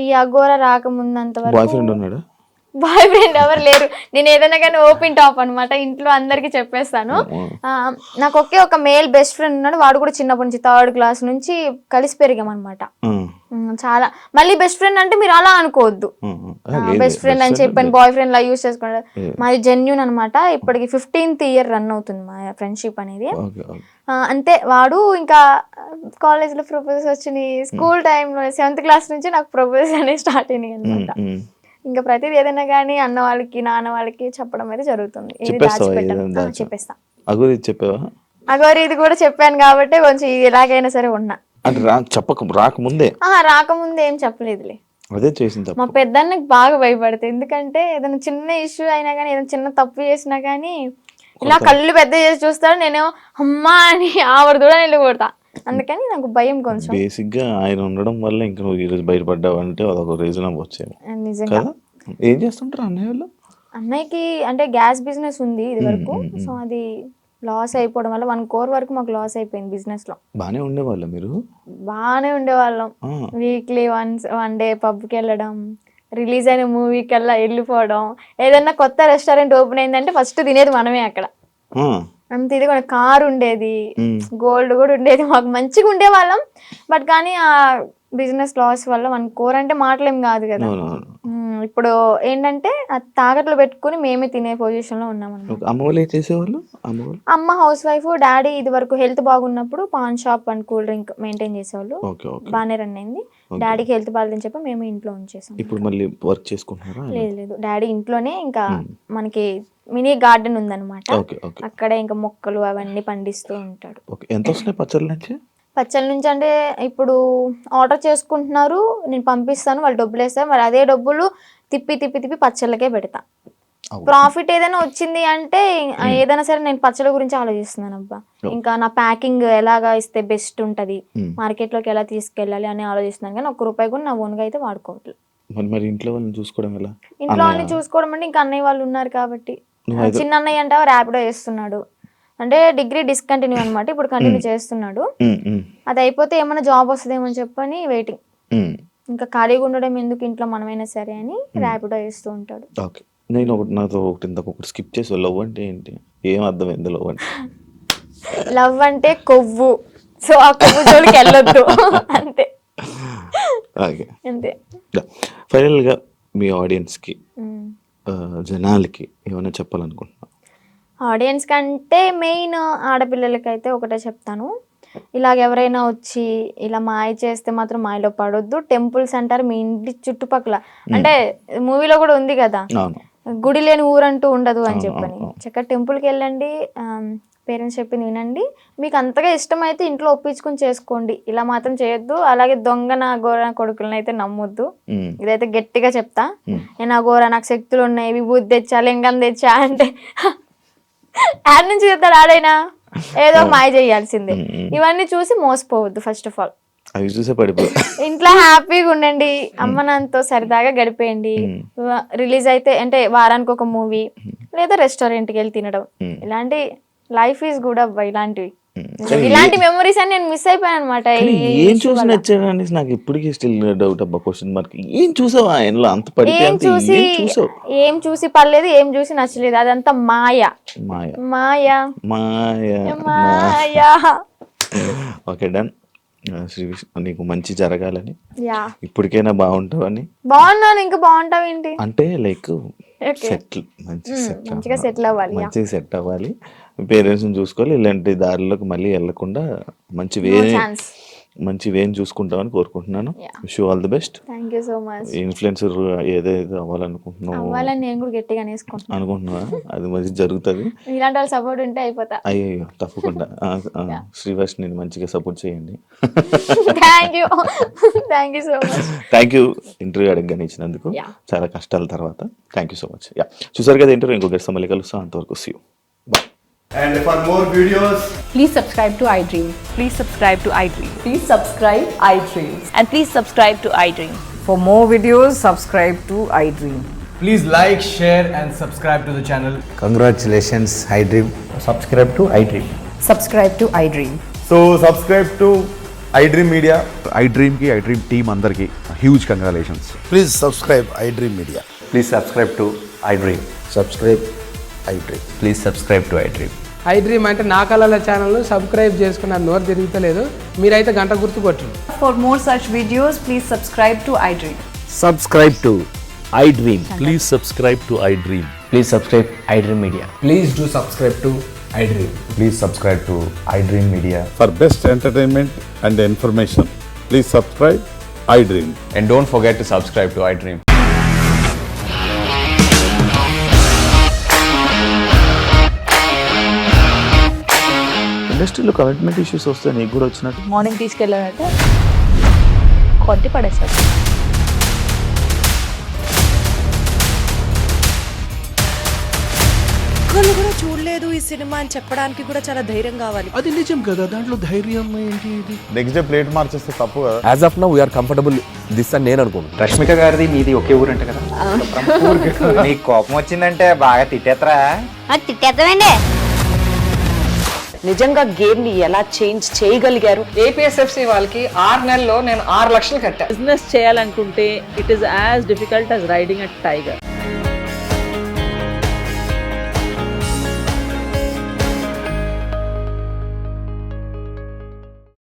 ఈ అఘోరా రాకముందంత బాయ్ వరకు ఫ్రెండ్ ఉన్నాడా? బాయ్ ఫ్రెండ్ ఎవరు లేరు. నేను ఏదైనా కానీ ఓపెన్ టాప్ అనమాట, ఇంట్లో అందరికి చెప్పేస్తాను. నాకు ఒక మేల్ బెస్ట్ ఫ్రెండ్ ఉన్నాడు. వాడు కూడా చిన్నప్పటి నుంచి 3rd క్లాస్ నుంచి కలిసి పెరిగాం అనమాట. చాలా మళ్ళీ బెస్ట్ ఫ్రెండ్ అంటే మీరు అలా అనుకోవద్దు, బెస్ట్ ఫ్రెండ్ అని చెప్పాను బాయ్ ఫ్రెండ్ లా యూజ్ చేసుకుంటారు. మాది జెన్యూన్ అనమాట. ఇప్పటికి 15th year రన్ అవుతుంది మా ఫ్రెండ్షిప్ అనేది. అంతే, వాడు ఇంకా కాలేజ్ లో ప్రపోజల్స్ వచ్చినాయి. స్కూల్ టైంలో 7th క్లాస్ నుంచి నాకు ప్రపోజల్స్ అనేవి స్టార్ట్ అయినాయి అనమాట. ఇంకా ప్రతిదీ ఏదైనా కానీ అన్న వాళ్ళకి నాన్న వాళ్ళకి చెప్పడం అయితే జరుగుతుంది. చెప్పేస్తా. అగోరి ఇది కూడా చెప్పాను కాబట్టి కొంచెం ఎలాగైనా సరే ఉన్నా. రాకముందే ఏం చెప్పలేదులే. అదే చేసింది. మా పెద్దన్నకి బాగా భయపడతాయి, ఎందుకంటే ఏదైనా చిన్న ఇష్యూ అయినా కానీ, ఏదైనా చిన్న తప్పు చేసినా కానీ ఇలా కళ్ళు పెద్ద చేసి చూస్తాడు. నేనేమో అమ్మా అని ఆవిడ కూడా నేను కొడతా. అందుకని నాకు భయం కొంచెం. బేసిక్ గా ఆయన ఉండడం వల్ల ఇంకా నువ్వు ఈరోజు బయటపడ్డావు అంటే అదొక రీజన్ వచ్చేది. నిజంగా. ఏం చేస్తుంటారు అన్నయ్య వాళ్ళు? అన్నయ్యకి అంటే గ్యాస్ బిజినెస్ ఉంది ఇది వరకు. సో అది లాస్ అయిపోవడం వల్ల 1 crore వరకు మాకు లాస్ అయిపోయింది బిజినెస్ లో. బానే ఉండేవాళ్ళం మీరు? బానే ఉండేవాళ్ళం. వీక్లీ వన్ డే పబ్కి వెళ్ళడం, రిలీజ్ అయిన మూవీకి వెళ్ళా వెళ్ళిపోవడం. ఏదన్నా కొత్త రెస్టారెంట్ ఓపెన్ అయిందంటే ఫస్ట్ తినేది మనమే అక్కడ. అంత ఇది కూడా కార్ ఉండేది, గోల్డ్ కూడా ఉండేది, మాకు మంచిగా ఉండేవాళ్ళం. బట్ కానీ ఆ బిజినెస్ లాస్ వల్ల 1 crore అంటే మాటలేం కాదు కదా. ఇప్పుడు ఏంటంటే తాకట్లు పెట్టుకుని మేమే తినే పొజిషన్ లో ఉన్నాం. అమ్మ హౌస్ వైఫ్, డాడీ ఇది వరకు హెల్త్ బాగున్నప్పుడు pan shop and cool drink maintain చేసేవాళ్ళు. బాగానే రన్ అయింది. డాడీకి హెల్త్ బాగాలేదని చెప్పి మేము ఇంట్లో ఉంచేసాం. ఇప్పుడు మళ్ళీ వర్క్ చేసుకుంటున్నారా? లేదు, డాడీ ఇంట్లోనే ఇంకా మనకి మినీ గార్డెన్ ఉందన్నమాట. అక్కడే ఇంకా మొక్కలు అవన్నీ పండిస్తూ ఉంటాడు. ఎంత వస్తున్నాయి పచ్చళ్ళ నుంచి? పచ్చళ్ళ నుంచి అంటే ఇప్పుడు ఆర్డర్ చేసుకుంటున్నారు, నేను పంపిస్తాను, వాళ్ళు డబ్బులు వేస్తారు. మరి అదే డబ్బులు తిప్పి పచ్చళ్ళకే పెడతా. ప్రాఫిట్ ఏదైనా వచ్చింది అంటే ఏదైనా సరే నేను పచ్చళ్ళ గురించి ఆలోచిస్తున్నాను అబ్బా. ఇంకా నా ప్యాకింగ్ ఎలాగా ఇస్తే బెస్ట్ ఉంటది, మార్కెట్ లోకి ఎలా తీసుకెళ్ళాలి అని ఆలోచిస్తున్నాను. కానీ ₹1 కూడా నా ఓన్గా అయితే వాడుకోవట్లేదు. ఇంట్లో వాళ్ళని చూసుకోవడం ఎలా? ఇంట్లో వాళ్ళని చూసుకోవడం అంటే ఇంకా అన్నయ్య వాళ్ళు ఉన్నారు కాబట్టి. చిన్న అన్నయ్య అంటే ర్యాపిడో చేస్తున్నాడు, అంటే డిగ్రీ డిస్కంటిన్యూ అనమాట. ఇప్పుడు కంటిన్యూ చేస్తున్నాడు. అది అయిపోతే ఏమైనా జాబ్ వస్తుందేమో అని చెప్పని వెయిటింగ్. ఇంకా ఖాళీగా ఉండడం ఎందుకు ఇంట్లో, మనమైనా సరే అని ర్యాపిడో చేస్తూ ఉంటాడు. నేను నాతో ఒకటి స్కిప్ చేసి, లవ్ అంటే ఏంటి, ఏం అర్థమైంది లవ్ అంటే? లవ్ అంటే కొవ్వు, సో ఆ కొవ్వు జోలికి వెళ్ళొద్దు అంతే. అంతే. ఫైనల్ గా మీ ఆడియన్స్ కి, జనాలకి ఏమైనా చెప్పాలనుకుంటున్నా? ఆడియన్స్ కంటే మెయిన్ ఆడపిల్లలకైతే ఒకటే చెప్తాను, ఇలాగ ఎవరైనా వచ్చి ఇలా మాయ చేస్తే మాత్రం మాయలో పడొద్దు. టెంపుల్స్ అంటారు మీ ఇంటి చుట్టుపక్కల, అంటే మూవీలో కూడా ఉంది కదా, గుడి లేని ఊరంటూ ఉండదు అని చెప్పని. చక్కగా టెంపుల్కి వెళ్ళండి, పేరెంట్స్ చెప్పింది వినండి. మీకు అంతగా ఇష్టమైతే ఇంట్లో ఒప్పించుకుని చేసుకోండి, ఇలా మాత్రం చేయొద్దు. అలాగే దొంగ నా గోర కొడుకులను అయితే నమ్మొద్దు. ఇదైతే గట్టిగా చెప్తా. నేను ఆ గోర నాకు శక్తులు ఉన్నాయి, విభూతి తెచ్చా, లింగం తెచ్చా అంటే యాడ్ నుంచి చెప్తాడు ఆడైనా, ఏదో మాయ చేయాల్సిందే. ఇవన్నీ చూసి మోసపోవద్దు. ఫస్ట్ ఆఫ్ ఆల్ ఇంట్లో హ్యాపీగా ఉండండి, అమ్మ నాన్నతో సరదాగా గడిపేయండి. రిలీజ్ అయితే అంటే వారానికి ఒక మూవీ లేదా రెస్టారెంట్కి వెళ్ళి తినడం, ఇలాంటి లైఫ్ ఈజ్ గుడ్ అబ్బా ఇలాంటివి. ఇలాంటి మెమరీస్ అని నేను మిస్ అయిపోయాను అనమాట. ఏం చూసి నచ్చాడని నాకు ఇప్పటికీ స్టిల్ డౌట్ అబ్బా, క్వశ్చన్ మార్క్. ఏం చూసావా ఆయనలో అంత పడితే? ఏం చూసి పర్లేదు, ఏం చూసి నచ్చలేదు, అదంతా మాయా మాయ మాయా మాయ మాయా. Okay done. శ్రీ విష్ణు నీకు మంచి జరగాలని, యా ఇప్పటికైనా బాగుంటావని. బాగున్నాను, ఇంకా బాగుంటావు ఏంటి అంటే లైక్ Okay. సెటిల్ మంచిగా సెటిల్ అవ్వాలి. మంచిగా సెట్ అవ్వాలి, పేరెంట్స్ని చూసుకోవాలి, ఇలాంటి దారిలోకి మళ్ళీ వెళ్ళకుండా మంచి వేని చూసుకుంటామని కోరుకుంటున్నాను. Wish you all the best. Thank you so much. Influencer ఏదైతే అవ్వాలనుకుంటున్నావు అవ్వాలని నేను కూడా గట్టిగా అనుకుంటున్నా, అది మంచి జరుగుతుంది. ఇలాంటి వాళ్ళ సపోర్ట్ ఉంటే అయిపోతా. అయ్యో తప్పకుండా. శ్రీవర్ష్ నేను మంచిగా సపోర్ట్ చేయండి. Thank you so much. Thank you interview అడగగానే ఇచ్చినందుకు, చాలా కష్టాల తర్వాత. Thank you so much. Yeah, చూసారు కదా ఇంటర్వ్యూ. ఇంకో గెస్ట్ మళ్ళీ కలుస్తాం. అంతవరకు see you. And for more videos, Please subscribe to iDream. Please subscribe to iDream. Please subscribe iDream. And please subscribe to iDream. For more videos, subscribe to iDream. please like, share and subscribe to the channel. Congratulations, iDream. Subscribe to iDream. Subscribe to iDream. So subscribe to iDream Media. iDream team andarki huge congratulations. Please subscribe iDream Media. Please subscribe to iDream. Subscribe iDream. Please subscribe to iDream. iDream అంటే నా కళల ఛానల్ను subscribe చేసుకున్న నోరు తిరుగుతలేదు, మీరైతే గంట గుర్తు కొట్టండి. For more such videos, please subscribe to iDream. Subscribe to iDream. Please subscribe to iDream. Please subscribe iDream Media. Please do subscribe to iDream. Please subscribe to iDream Media. For best entertainment and information, please subscribe iDream. And don't forget to subscribe to iDream. ఇండస్ట్రీలో commitment issues వస్తే నీకు కూడా వచ్చినట్టు. Morning తీసుకెళ్ళాడంటే కొట్టి పడేస్తాడు. ఒక్కళ్ళు కూడా చూడలేదు ఈ సినిమా అని చెప్పడానికి కూడా చాలా ధైర్యం కావాలి. అది నిజం కదా, దాంట్లో ధైర్యం ఏంటి? ఇది నెక్స్ట్ డే ప్లేట్ మార్చేస్తే తప్పు కదా. As of now, we are comfortable this అని నేను అనుకుంటున్నాను. రష్మిక గారిది మీది ఒకే ఊరంట కదా. నీకు కోపం వచ్చిందంటే బాగా తిట్టేత్తరా? తిట్టేద్దామండి. నిజంగా గేమ్ ని ఎలా చేంజ్ చేయగలిగారు? ఏపీఎస్ఎఫ్సి వాళ్ళకి 6 నెలల్లో నేను 6 లక్షలు కట్టా. బిజినెస్ చేయాలనుకుంటే it is as difficult as riding a tiger.